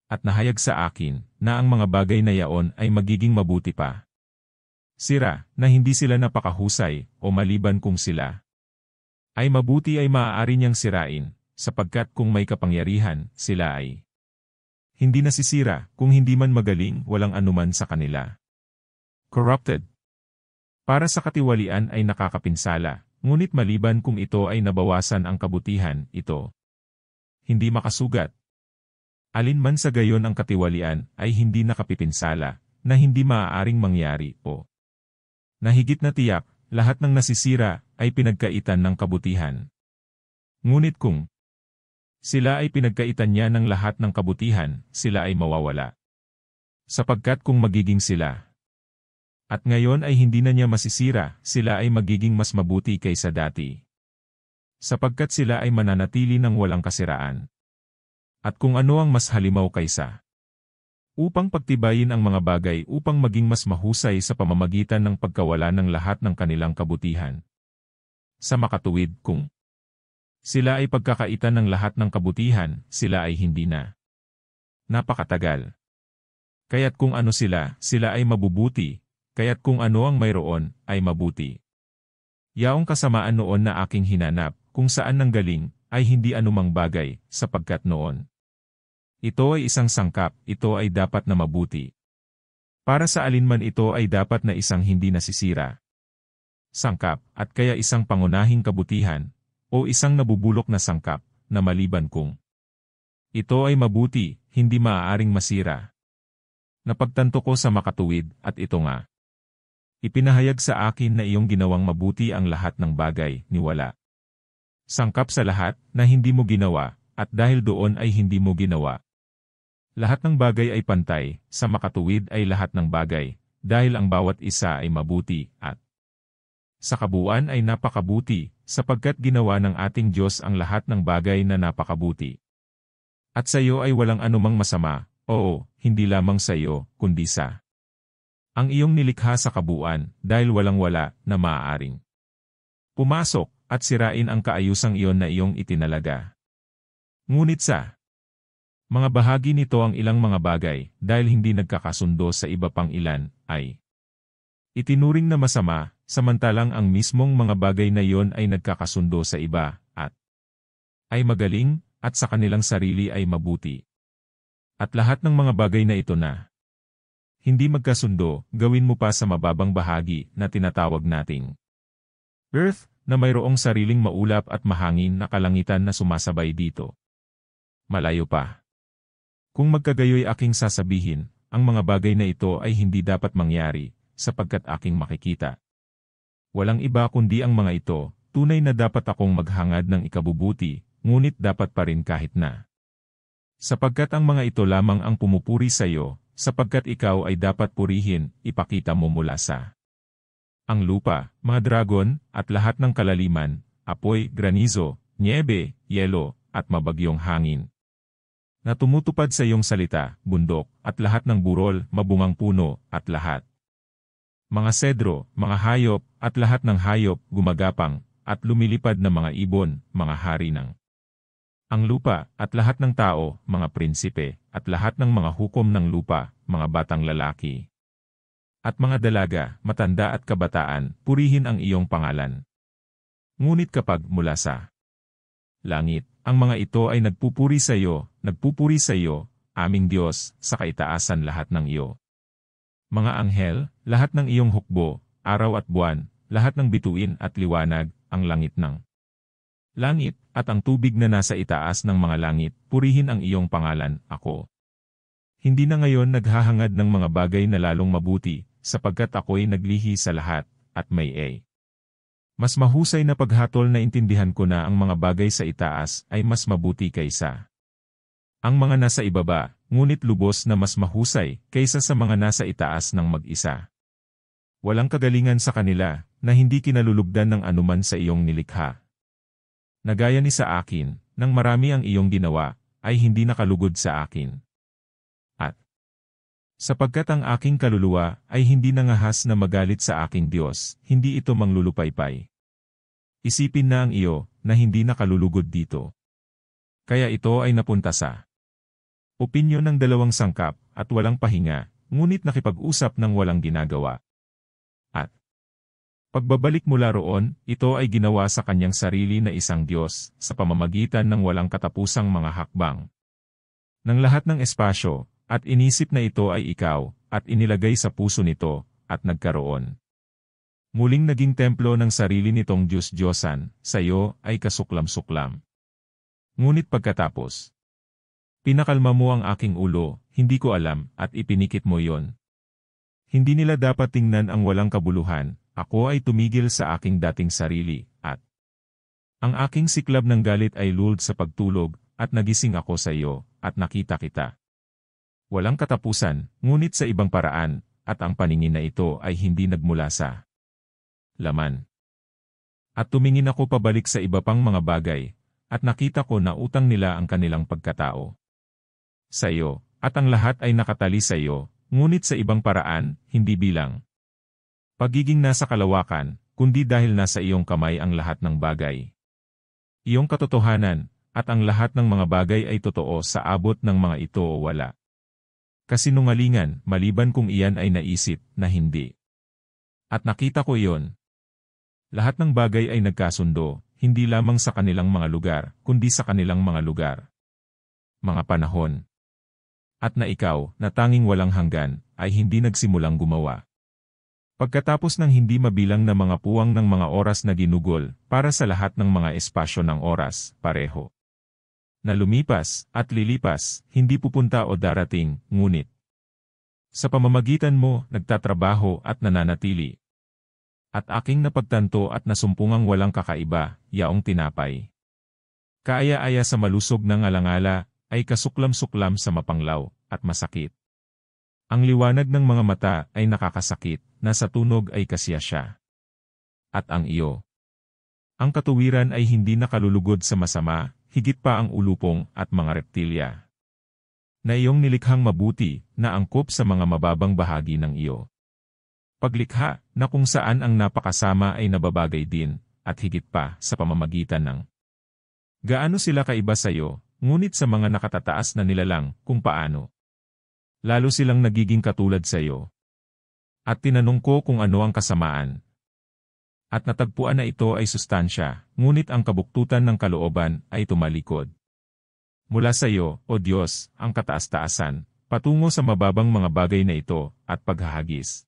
At nahayag sa akin, na ang mga bagay na yaon ay magiging mabuti pa. Sira, na hindi sila napakahusay, o maliban kung sila ay mabuti ay maaari niyang sirain, sapagkat kung may kapangyarihan, sila ay hindi nasisira, kung hindi man magaling, walang anuman sa kanila. Corrupted. Para sa katiwalian ay nakakapinsala, ngunit maliban kung ito ay nabawasan ang kabutihan, ito hindi makasugat. Alin man sa gayon ang katiwalian ay hindi nakapipinsala, na hindi maaaring mangyari o Na higit na tiyak, lahat ng nasisira ay pinagkaitan ng kabutihan. Ngunit kung sila ay pinagkaitan niya ng lahat ng kabutihan, sila ay mawawala. Sapagkat kung magiging sila, at ngayon ay hindi na niya masisira, sila ay magiging mas mabuti kaysa dati. Sapagkat sila ay mananatili ng walang kasiraan. At kung ano ang mas halimaw kaysa upang pagtibayin ang mga bagay upang maging mas mahusay sa pamamagitan ng pagkawala ng lahat ng kanilang kabutihan. Sa makatuwid, kung sila ay pagkakaitan ng lahat ng kabutihan, sila ay hindi na napakatagal. Kaya't kung ano sila, sila ay mabubuti, kaya't kung ano ang mayroon, ay mabuti. Yaong kasamaan noon na aking hinanap, kung saan nanggaling, ay hindi anumang bagay, sapagkat noon ito ay isang sangkap, ito ay dapat na mabuti. Para sa alinman ito ay dapat na isang hindi nasisira sangkap, at kaya isang pangunahing kabutihan, o isang nabubulok na sangkap, na maliban kung ito ay mabuti, hindi maaaring masira. Napagtanto ko sa makatuwid, at ito nga. Ipinahayag sa akin na iyong ginawang mabuti ang lahat ng bagay, niwala. Sangkap sa lahat, na hindi mo ginawa, at dahil doon ay hindi mo ginawa. Lahat ng bagay ay pantay, sa makatuwid ay lahat ng bagay, dahil ang bawat isa ay mabuti, at sa kabuuan ay napakabuti, sapagkat ginawa ng ating Diyos ang lahat ng bagay na napakabuti. At sa iyo ay walang anumang masama, oo, hindi lamang sa iyo, kundi sa ang iyong nilikha sa kabuuan, dahil walang-wala na maaaring pumasok, at sirain ang kaayusang iyon na iyong itinalaga. Ngunit sa mga bahagi nito ang ilang mga bagay, dahil hindi nagkakasundo sa iba pang ilan, ay itinuring na masama, samantalang ang mismong mga bagay na iyon ay nagkakasundo sa iba, at ay magaling, at sa kanilang sarili ay mabuti. At lahat ng mga bagay na ito na hindi magkasundo, gawin mo pa sa mababang bahagi na tinatawag nating earth, na mayroong sariling maulap at mahangin na kalangitan na sumasabay dito. Malayo pa. Kung magkagayoy aking sasabihin, ang mga bagay na ito ay hindi dapat mangyari, sapagkat aking makikita. Walang iba kundi ang mga ito, tunay na dapat akong maghangad ng ikabubuti, ngunit dapat pa rin kahit na. Sapagkat ang mga ito lamang ang pumupuri sa iyo, sapagkat ikaw ay dapat purihin, ipakita mo mula sa ang lupa, mga dragon, at lahat ng kalaliman, apoy, granizo, niebe, yelo, at mabagyong hangin. Na tumutupad sa iyong salita, bundok, at lahat ng burol, mabungang puno, at lahat. Mga sedro, mga hayop, at lahat ng hayop, gumagapang, at lumilipad na mga ibon, mga hari ng ang lupa, at lahat ng tao, mga prinsipe, at lahat ng mga hukom ng lupa, mga batang lalaki. At mga dalaga, matanda at kabataan, purihin ang iyong pangalan. Ngunit kapag mula sa langit, ang mga ito ay nagpupuri sa iyo, aming Diyos, sa kaitaasan lahat ng iyo. Mga anghel, lahat ng iyong hukbo, araw at buwan, lahat ng bituin at liwanag, ang langit ng langit, at ang tubig na nasa itaas ng mga langit, purihin ang iyong pangalan, ako. Hindi na ngayon naghahangad ng mga bagay na lalong mabuti, sapagkat ako'y naglihi sa lahat, at may mas mahusay na paghatol na intindihan ko na ang mga bagay sa itaas ay mas mabuti kaysa ang mga nasa ibaba, ngunit lubos na mas mahusay kaysa sa mga nasa itaas ng mag-isa. Walang kagalingan sa kanila, na hindi kinalulugdan ng anuman sa iyong nilikha. Nagaya ni sa akin, nang marami ang iyong ginawa, ay hindi nakalugod sa akin. At sapagkat ang aking kaluluwa ay hindi nangahas na magalit sa aking Diyos, hindi ito manglulupaypay. Isipin na ang iyo, na hindi nakalulugod dito. Kaya ito ay napunta sa opinyon ng dalawang sangkap, at walang pahinga, ngunit nakipag-usap ng walang ginagawa. At pagbabalik mula roon, ito ay ginawa sa kanyang sarili na isang Diyos, sa pamamagitan ng walang katapusang mga hakbang ng lahat ng espasyo, at inisip na ito ay ikaw, at inilagay sa puso nito, at nagkaroon. Muling naging templo ng sarili nitong Diyos-Diyosan, sa iyo ay kasuklam-suklam. Ngunit pagkatapos, pinakalma mo ang aking ulo, hindi ko alam, at ipinikit mo yon. Hindi nila dapat tingnan ang walang kabuluhan, ako ay tumigil sa aking dating sarili, at ang aking siklab ng galit ay lulod sa pagtulog, at nagising ako sa iyo, at nakita kita. Walang katapusan, ngunit sa ibang paraan, at ang paningin na ito ay hindi nagmula sa laman. At tumingin ako pabalik sa iba pang mga bagay, at nakita ko na utang nila ang kanilang pagkatao sa iyo, at ang lahat ay nakatali sa iyo, ngunit sa ibang paraan, hindi bilang pagiging nasa kalawakan, kundi dahil nasa iyong kamay ang lahat ng bagay. Iyong katotohanan, at ang lahat ng mga bagay ay totoo sa abot ng mga ito o wala. Kasinungalingan, maliban kung iyan ay naisip na hindi. At nakita ko iyon. Lahat ng bagay ay nagkasundo, hindi lamang sa kanilang mga lugar, kundi sa kanilang mga lugar. Mga panahon. At na ikaw, na tanging walang hanggan, ay hindi nagsimulang gumawa. Pagkatapos ng hindi mabilang na mga puwang ng mga oras na ginugol, para sa lahat ng mga espasyo ng oras, pareho na lumipas, at lilipas, hindi pupunta o darating, ngunit sa pamamagitan mo, nagtatrabaho at nananatili. At aking napagtanto at nasumpungang walang kakaiba, yaong tinapay. Kaaya-aya sa malusog ng alangala, ay kasuklam-suklam sa mapanglaw, at masakit. Ang liwanag ng mga mata ay nakakasakit, na sa tunog ay kasiya siya. At ang iyo. Ang katuwiran ay hindi nakalulugod sa masama, higit pa ang ulupong at mga reptilya. Na iyong nilikhang mabuti, na angkop sa mga mababang bahagi ng iyo. Paglikha, na kung saan ang napakasama ay nababagay din, at higit pa sa pamamagitan ng gaano sila kaiba sa iyo, ngunit sa mga nakatataas na nilalang, kung paano lalo silang nagiging katulad sa iyo. At tinanong ko kung ano ang kasamaan. At natagpuan na ito ay sustansya, ngunit ang kabuktutan ng kalooban ay tumalikod mula sa iyo, O Diyos, ang kataas-taasan, patungo sa mababang mga bagay na ito, at paghahagis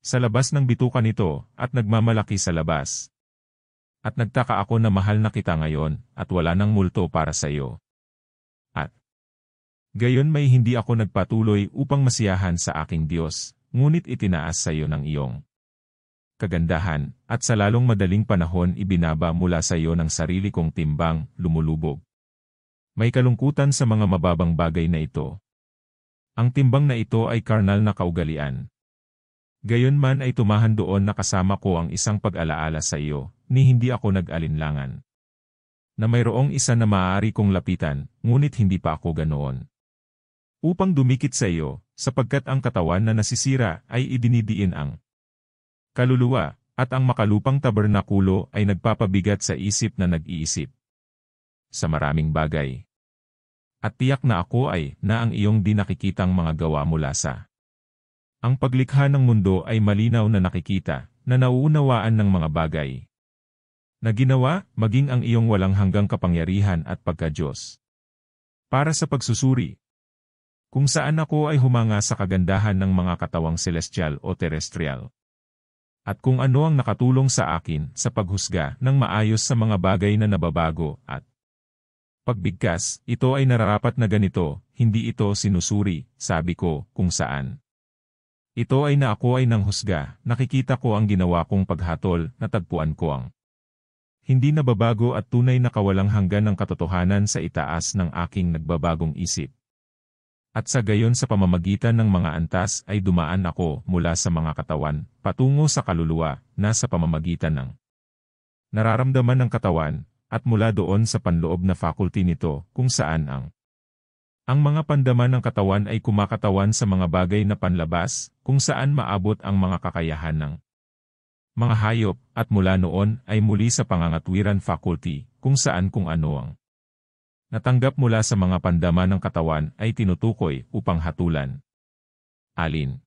sa labas ng bituka nito, at nagmamalaki sa labas. At nagtaka ako na mahal na kita ngayon, at wala nang multo para sa iyo. At gayon may hindi ako nagpatuloy upang masiyahan sa aking Diyos, ngunit itinaas sa iyo ng iyong kagandahan, at sa lalong madaling panahon ibinaba mula sa iyo ng sarili kong timbang, lumulubog. May kalungkutan sa mga mababang bagay na ito. Ang timbang na ito ay karnal na kaugalian. Gayon man ay tumahan doon na kasama ko ang isang pag-alaala sa iyo, ni hindi ako nag-alinlangan. Na mayroong isa na maaari kong lapitan, ngunit hindi pa ako ganoon. Upang dumikit sa iyo, sapagkat ang katawan na nasisira ay idinidiin ang kaluluwa, at ang makalupang tabernakulo ay nagpapabigat sa isip na nag-iisip sa maraming bagay. At tiyak na ako ay na ang iyong di nakikitang mga gawa mula sa ang paglikha ng mundo ay malinaw na nakikita, na nauunawaan ng mga bagay na ginawa, maging ang iyong walang hanggang kapangyarihan at pagka-Diyos. Para sa pagsusuri, kung saan ako ay humanga sa kagandahan ng mga katawang celestial o terrestrial. At kung ano ang nakatulong sa akin sa paghusga ng maayos sa mga bagay na nababago at pagbigkas, ito ay nararapat na ganito, hindi ito sinusuri, sabi ko, kung saan. Ito ay na ako ay nanghusga, nakikita ko ang ginawa kong paghatol, natagpuan ko ang hindi nababago at tunay na kawalang hanggan ng katotohanan sa itaas ng aking nagbabagong isip. At sa gayon sa pamamagitan ng mga antas ay dumaan ako mula sa mga katawan, patungo sa kaluluwa, na sa pamamagitan ng nararamdaman ng katawan, at mula doon sa panloob na faculty nito, kung saan ang mga pandaman ng katawan ay kumakatawan sa mga bagay na panlabas, kung saan maabot ang mga kakayahan ng mga hayop, at mula noon ay muli sa pangangatwiran faculty, kung saan kung ano ang natanggap mula sa mga pandaman ng katawan ay tinutukoy upang hatulan. Alin?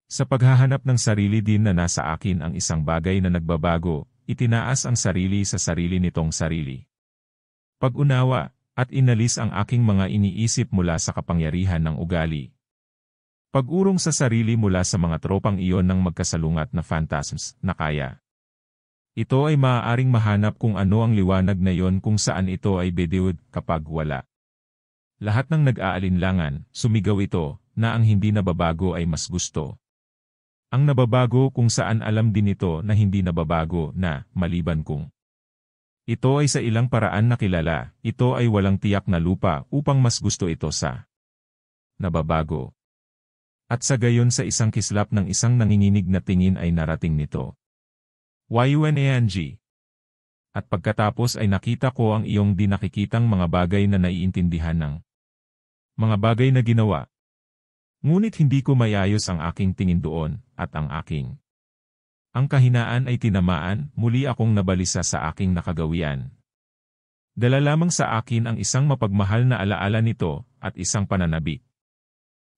Sa paghahanap ng sarili din na nasa akin ang isang bagay na nagbabago, itinaas ang sarili sa sarili nitong sarili. Pag-unawa, at inalis ang aking mga iniisip mula sa kapangyarihan ng ugali. Pag-urong sa sarili mula sa mga tropang iyon ng magkasalungat na phantasms na kaya. Ito ay maaaring mahanap kung ano ang liwanag na iyon kung saan ito ay bediwid kapag wala. Lahat ng nag-aalinlangan, sumigaw ito, na ang hindi nababago ay mas gusto. Ang nababago kung saan alam din ito na hindi nababago na, maliban kung ito ay sa ilang paraan na kilala, ito ay walang tiyak na lupa upang mas gusto ito sa nababago. At sa gayon sa isang kislap ng isang nanginginig na tingin ay narating nito. Yunang. At pagkatapos ay nakita ko ang iyong di nakikitang mga bagay na naiintindihan ng mga bagay na ginawa. Ngunit hindi ko mayayos ang aking tingin doon, at ang kahinaan ay tinamaan, muli akong nabalisa sa aking nakagawian. Dala lamang sa akin ang isang mapagmahal na alaala nito, at isang pananabik.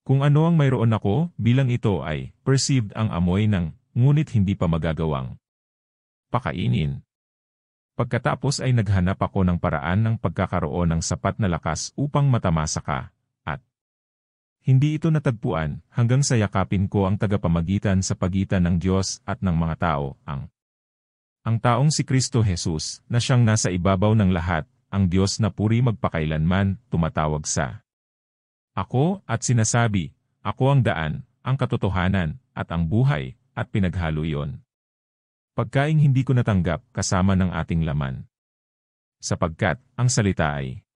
Kung ano ang mayroon ako, bilang ito ay, perceived ang amoy ng, ngunit hindi pa magagawang pakainin. Pagkatapos ay naghanap ako ng paraan ng pagkakaroon ng sapat na lakas upang matamasa ka. Hindi ito natagpuan hanggang sa yakapin ko ang tagapamagitan sa pagitan ng Diyos at ng mga tao, ang taong si Kristo Jesus, na siyang nasa ibabaw ng lahat, ang Diyos na puri magpakailanman, tumatawag sa ako at sinasabi, ako ang daan, ang katotohanan, at ang buhay, at pinaghalo iyon. Pagkaing hindi ko natanggap kasama ng ating laman. Sapagkat, ang salita ay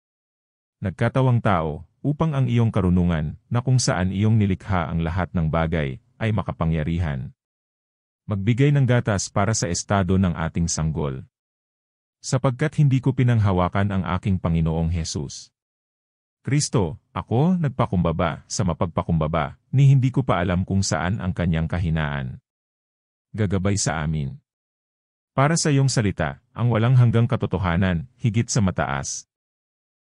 nagkatawang tao, upang ang iyong karunungan, na kung saan iyong nilikha ang lahat ng bagay, ay makapangyarihan. Magbigay ng gatas para sa estado ng ating sanggol. Sapagkat hindi ko pinanghawakan ang aking Panginoong Hesus Kristo, ako nagpakumbaba sa mapagpakumbaba, ni hindi ko pa alam kung saan ang kanyang kahinaan. Gagabay sa amin. Para sa iyong salita, ang walang hanggang katotohanan, higit sa mataas.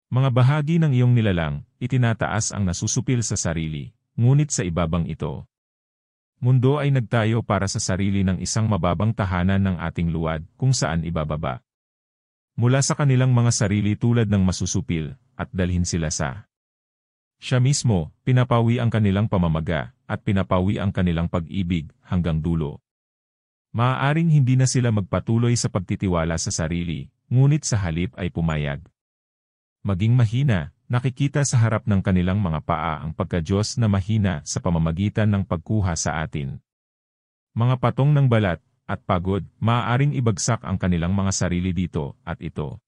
Mga bahagi ng iyong nilalang, itinataas ang nasusupil sa sarili, ngunit sa ibabang ito. Mundo ay nagtayo para sa sarili ng isang mababang tahanan ng ating luwad kung saan ibababa. Mula sa kanilang mga sarili tulad ng masusupil, at dalhin sila sa siya mismo, pinapawi ang kanilang pamamaga, at pinapawi ang kanilang pag-ibig hanggang dulo. Maaaring hindi na sila magpatuloy sa pagtitiwala sa sarili, ngunit sa halip ay pumayag maging mahina, nakikita sa harap ng kanilang mga paa ang pagka-Diyos na mahina sa pamamagitan ng pagkuha sa atin. Mga patong ng balat at pagod, maaaring ibagsak ang kanilang mga sarili dito at ito.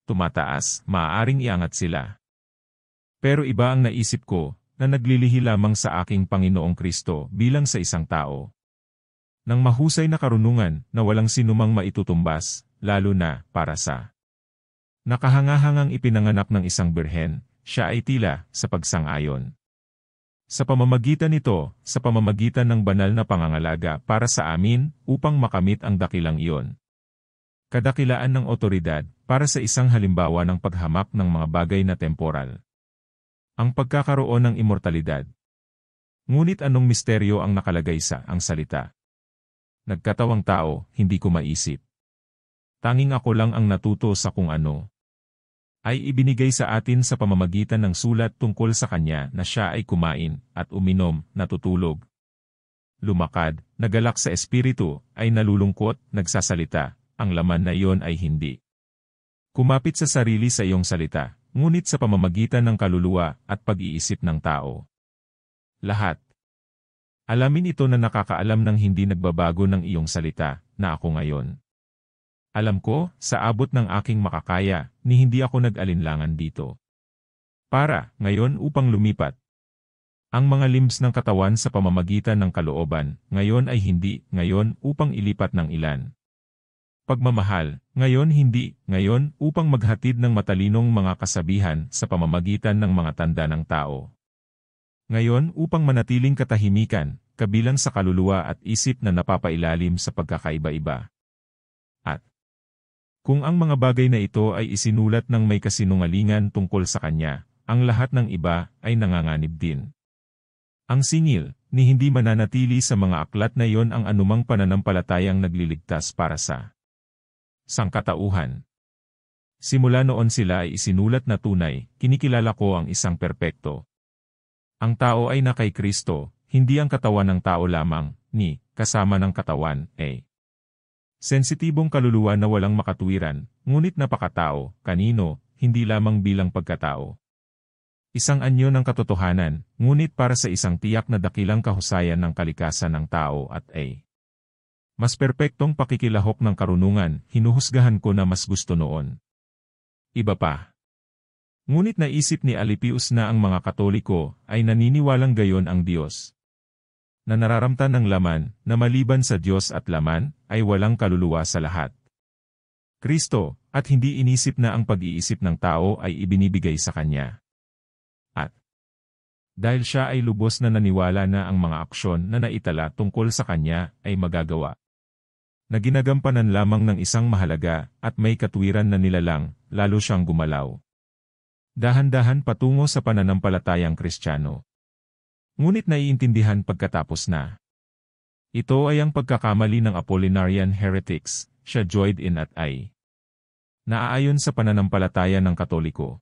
Tumataas, maaaring iangat sila. Pero iba ang naisip ko, na naglilihi lamang sa aking Panginoong Kristo bilang sa isang tao. Nang mahusay na karunungan na walang sinumang maitutumbas, lalo na para sa nakahangahangang ipinanganak ng isang birhen, siya ay tila sa pagsang-ayon. Sa pamamagitan nito, sa pamamagitan ng banal na pangangalaga para sa amin upang makamit ang dakilang iyon. Kadakilaan ng otoridad para sa isang halimbawa ng paghamak ng mga bagay na temporal. Ang pagkakaroon ng immortalidad. Ngunit anong misteryo ang nakalagay sa ang salita? Nagkatawang tao, hindi ko maisip. Tanging ako lang ang natuto sa kung ano ay ibinigay sa atin sa pamamagitan ng sulat tungkol sa kanya na siya ay kumain at uminom, natutulog, lumakad, nagalak sa espiritu, ay nalulungkot, nagsasalita, ang laman na iyon ay hindi kumapit sa sarili sa iyong salita, ngunit sa pamamagitan ng kaluluwa at pag-iisip ng tao. Lahat. Alamin ito na nakakaalam ng hindi nagbabago ng iyong salita, na ako ngayon. Alam ko, sa abot ng aking makakaya, ni hindi ako nag-alinlangan dito. Para, ngayon upang lumipat. Ang mga limbs ng katawan sa pamamagitan ng kalooban, ngayon ay hindi, ngayon upang ilipat ng ilan. Pagmamahal, ngayon hindi, ngayon upang maghatid ng matalinong mga kasabihan sa pamamagitan ng mga tanda ng tao. Ngayon upang manatiling katahimikan, kabilang sa kaluluwa at isip na napapailalim sa pagkakaiba-iba. At kung ang mga bagay na ito ay isinulat ng may kasinungalingan tungkol sa kanya, ang lahat ng iba ay nanganganib din. Ang singil, ni hindi mananatili sa mga aklat na iyon ang anumang pananampalatayang nagliligtas para sa sangkatauhan. Simula noon sila ay isinulat na tunay, kinikilala ko ang isang perpekto. Ang tao ay na kay Kristo, hindi ang katawan ng tao lamang, ni kasama ng katawan, sensitibong kaluluwa na walang makatuwiran, ngunit napakatao, kanino, hindi lamang bilang pagkatao. Isang anyo ng katotohanan, ngunit para sa isang tiyak na dakilang kahusayan ng kalikasan ng tao at ay mas perpektong pakikilahok ng karunungan, hinuhusgahan ko na mas gusto noon. Iba pa. Ngunit naisip ni Alipius na ang mga Katoliko ay naniniwalang gayon ang Diyos. Na nararamtan ng laman, na maliban sa Diyos at laman, ay walang kaluluwa sa lahat. Kristo, at hindi inisip na ang pag-iisip ng tao ay ibinibigay sa Kanya. At dahil siya ay lubos na naniwala na ang mga aksyon na naitala tungkol sa Kanya ay magagawa. Na ginagampanan lamang ng isang mahalaga at may katwiran na nilalang, lalo siyang gumalaw. Dahan-dahan patungo sa pananampalatayang Kristiyano. Ngunit naiintindihan pagkatapos na. Ito ay ang pagkakamali ng Apollinarian heretics, siya joined in at ay naaayon sa pananampalataya ng Katoliko.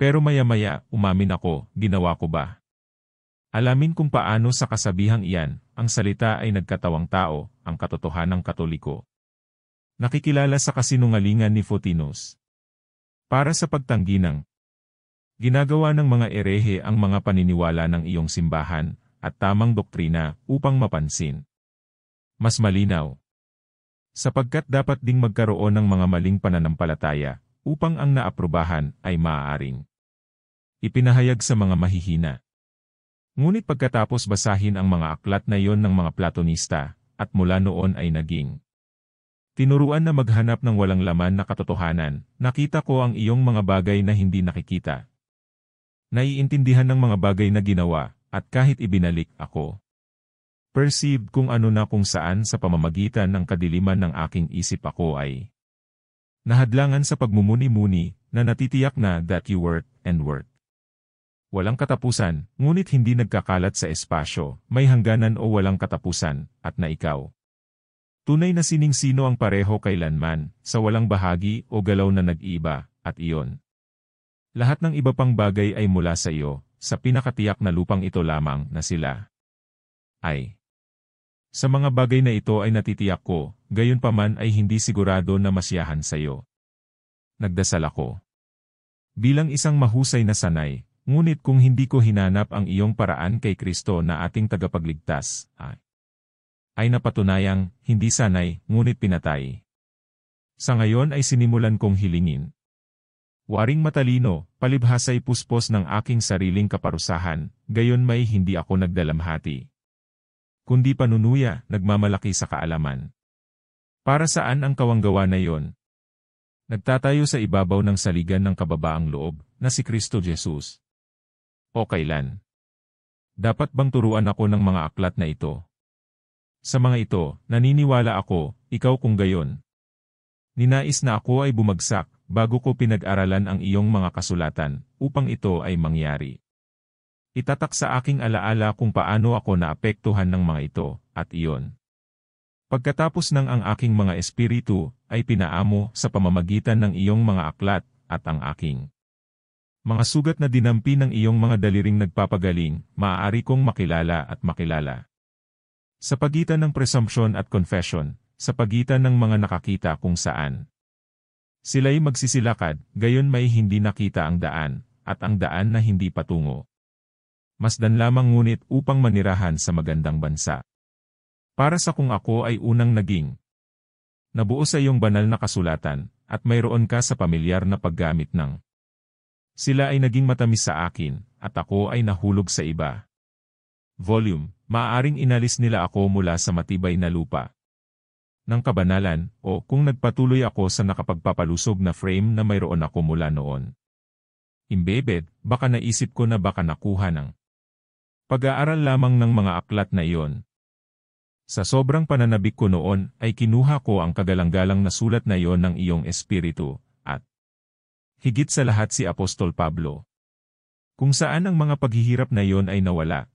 Pero maya-maya, umamin ako, ginawa ko ba? Alamin kung paano sa kasabihang iyan, ang salita ay nagkatawang tao, ang katotohanang Katoliko. Nakikilala sa kasinungalingan ni Photinus. Para sa pagtanggi ng ginagawa ng mga erehe ang mga paniniwala ng iyong simbahan, at tamang doktrina, upang mapansin. Mas malinaw. Sapagkat dapat ding magkaroon ng mga maling pananampalataya, upang ang naaprubahan ay maaaring ipinahayag sa mga mahihina. Ngunit pagkatapos basahin ang mga aklat na iyon ng mga Platonista, at mula noon ay naging tinuruan na maghanap ng walang laman na katotohanan, nakita ko ang iyong mga bagay na hindi nakikita. Naiintindihan ng mga bagay na ginawa, at kahit ibinalik ako. Perceived kung ano na kung saan sa pamamagitan ng kadiliman ng aking isip ako ay nahadlangan sa pagmumuni-muni, na natitiyak na that you worth and worth. Walang katapusan, ngunit hindi nagkakalat sa espasyo, may hangganan o walang katapusan, at na ikaw. Tunay na sining-sino ang pareho kailanman, sa walang bahagi o galaw na nag-iba, at iyon. Lahat ng iba pang bagay ay mula sa iyo, sa pinakatiyak na lupang ito lamang na sila. Ay. Sa mga bagay na ito ay natitiyak ko, gayon paman ay hindi sigurado na masiyahan sa iyo. Nagdasal ako. Bilang isang mahusay na sanay, ngunit kung hindi ko hinanap ang iyong paraan kay Kristo na ating tagapagligtas, ay napatunayang, hindi sanay, ngunit pinatay. Sa ngayon ay sinimulan kong hilingin. Waring matalino, palibhasa'y puspos ng aking sariling kaparusahan, gayon may hindi ako nagdalamhati. Kundi panunuya, nagmamalaki sa kaalaman. Para saan ang kawanggawa na iyon? Nagtatayo sa ibabaw ng saligan ng kababaang loob, na si Kristo Jesus. O kailan? Dapat bang turuan ako ng mga aklat na ito? Sa mga ito, naniniwala ako, ikaw kung gayon. Ninais na ako ay bumagsak, bago ko pinag-aralan ang iyong mga kasulatan, upang ito ay mangyari. Itatak sa aking alaala kung paano ako naapektuhan ng mga ito, at iyon. Pagkatapos ng ang aking mga espiritu, ay pinaamo sa pamamagitan ng iyong mga aklat, at ang aking mga sugat na dinampi ng iyong mga daliring nagpapagaling, maaari kong makilala at makilala. Sa pagitan ng presumption at confession, sa pagitan ng mga nakakita kung saan sila'y magsisilakad, gayon may hindi nakita ang daan, at ang daan na hindi patungo. Masdan lamang ngunit upang manirahan sa magandang bansa. Para sa kung ako ay unang naging nabuo sa iyong banal na kasulatan, at mayroon ka sa pamilyar na paggamit ng sila ay naging matamis sa akin, at ako ay nahulog sa iba. Volume, maaaring inalis nila ako mula sa matibay na lupa ng kabanalan, o kung nagpatuloy ako sa nakapagpapalusog na frame na mayroon ako mula noon. Imbebed, baka naisip ko na baka nakuha ng pag-aaral lamang ng mga aklat na iyon. Sa sobrang pananabik ko noon, ay kinuha ko ang kagalang-galang na sulat na iyon ng iyong espiritu, at higit sa lahat si Apostol Pablo. Kung saan ang mga paghihirap na iyon ay nawala.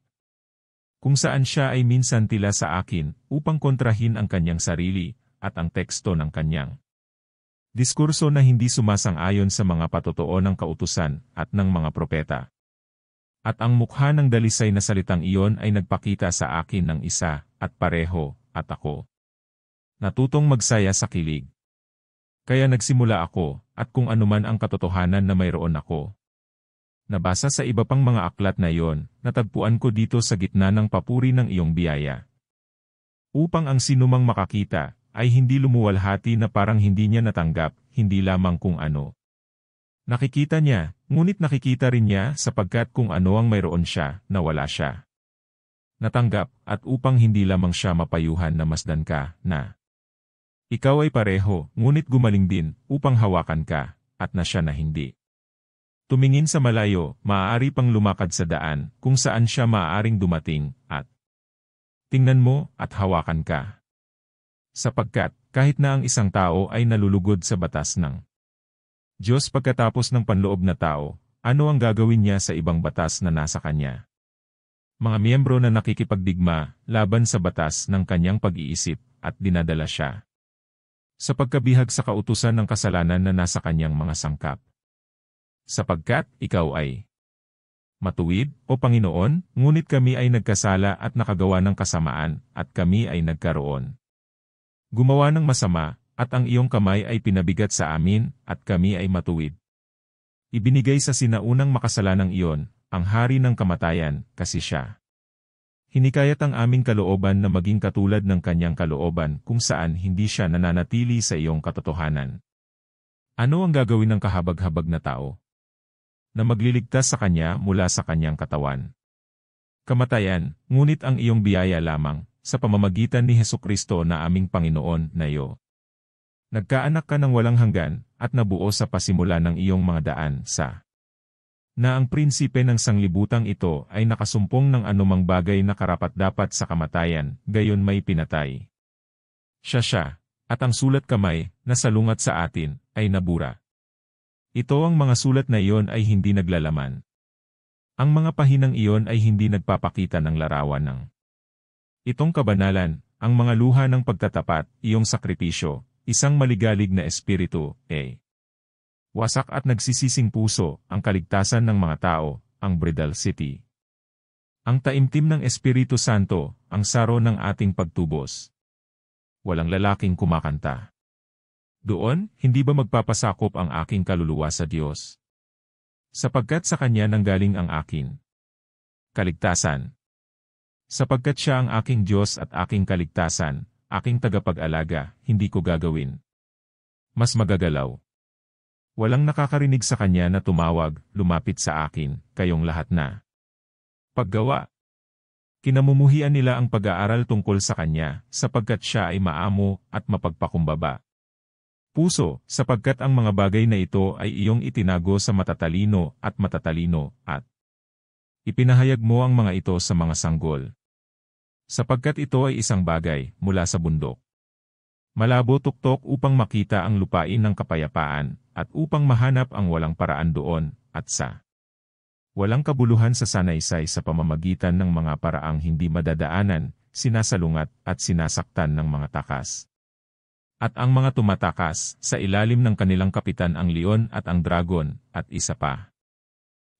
Kung saan siya ay minsan tila sa akin, upang kontrahin ang kanyang sarili, at ang teksto ng kanyang diskurso na hindi sumasang-ayon sa mga patotoo ng kautusan, at ng mga propeta. At ang mukha ng dalisay na salitang iyon ay nagpakita sa akin ng isa, at pareho, at ako natutong magsaya sa kilig. Kaya nagsimula ako, at kung anuman ang katotohanan na mayroon ako, Nabasa sa iba pang mga aklat na iyon, natagpuan ko dito sa gitna ng papuri ng iyong biyaya. Upang ang sinumang makakita, ay hindi lumuwalhati na parang hindi niya natanggap, hindi lamang kung ano. Nakikita niya, ngunit nakikita rin niya sapagkat kung ano ang mayroon siya, nawala siya. Natanggap, at upang hindi lamang siya mapayuhan na masdan ka, na ikaw ay pareho, ngunit gumaling din, upang hawakan ka, at na siya na hindi. Tumingin sa malayo, maaari pang lumakad sa daan, kung saan siya maaaring dumating, at tingnan mo, at hawakan ka. Sapagkat, kahit na ang isang tao ay nalulugod sa batas ng Diyos pagkatapos ng panloob na tao, ano ang gagawin niya sa ibang batas na nasa kanya? Mga miyembro na nakikipagdigma, laban sa batas ng kanyang pag-iisip, at dinadala siya sa pagkabihag sa kautusan ng kasalanan na nasa kanyang mga sangkap. Sapagkat, ikaw ay matuwid, o Panginoon, ngunit kami ay nagkasala at nakagawa ng kasamaan, at kami ay nagkaroon gumawa ng masama, at ang iyong kamay ay pinabigat sa amin, at kami ay matuwid. Ibinigay sa sinaunang makasalanang iyon, ang hari ng kamatayan, kasi siya hinikayat ang aming kalooban na maging katulad ng kanyang kalooban kung saan hindi siya nananatili sa iyong katotohanan. Ano ang gagawin ng kahabag-habag na tao na magliligtas sa kanya mula sa kanyang katawan? Kamatayan, ngunit ang iyong biyaya lamang, sa pamamagitan ni Hesukristo na aming Panginoon na iyo. Nagkaanak ka ng walang hanggan, at nabuo sa pasimula ng iyong mga daan sa na ang prinsipe ng sanglibutang ito ay nakasumpong ng anumang bagay na karapat-dapat sa kamatayan, gayon may pinatay siya, at ang sulat kamay, na salungat sa atin, ay nabura. Ito ang mga sulat na iyon ay hindi naglalaman. Ang mga pahinang iyon ay hindi nagpapakita ng larawan ng itong kabanalan, ang mga luha ng pagtatapat, iyong sakripisyo, isang maligalig na espiritu, wasak at nagsisising puso, ang kaligtasan ng mga tao, ang Bridal City. Ang taimtim ng Espiritu Santo, ang saro ng ating pagtubos. Walang lalaking kumakanta doon, hindi ba magpapasakop ang aking kaluluwa sa Diyos? Sapagkat sa Kanya nanggaling ang akin kaligtasan. Sapagkat siya ang aking Diyos at aking kaligtasan, aking tagapag-alaga, hindi ko gagawin mas magagalaw. Walang nakakarinig sa kanya na tumawag, lumapit sa akin, kayong lahat na paggawa. Kinamumuhian nila ang pag-aaral tungkol sa kanya, sapagkat siya ay maamo at mapagpakumbaba puso, sapagkat ang mga bagay na ito ay iyong itinago sa matatalino, at ipinahayag mo ang mga ito sa mga sanggol. Sapagkat ito ay isang bagay, mula sa bundok. Malabo tuktok upang makita ang lupain ng kapayapaan, at upang mahanap ang walang paraan doon, at sa walang kabuluhan sa sanaysay sa pamamagitan ng mga paraang hindi madadaanan, sinasalungat at sinasaktan ng mga takas. At ang mga tumatakas, sa ilalim ng kanilang kapitan ang leon at ang dragon, at isa pa.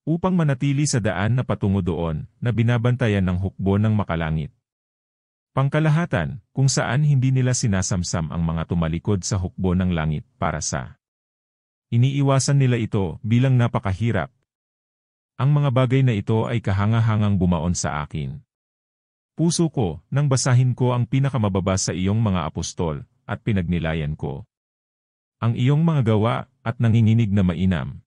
Upang manatili sa daan na patungo doon, na binabantayan ng hukbo ng makalangit. Pangkalahatan, kung saan hindi nila sinasamsam ang mga tumalikod sa hukbo ng langit para sa iniiwasan nila ito bilang napakahirap. Ang mga bagay na ito ay kahanga-hangang bumaon sa akin. Puso ko, nang basahin ko ang pinakamababa sa iyong mga apostol, at pinagnilayan ko ang iyong mga gawa, at nanginginig na mainam,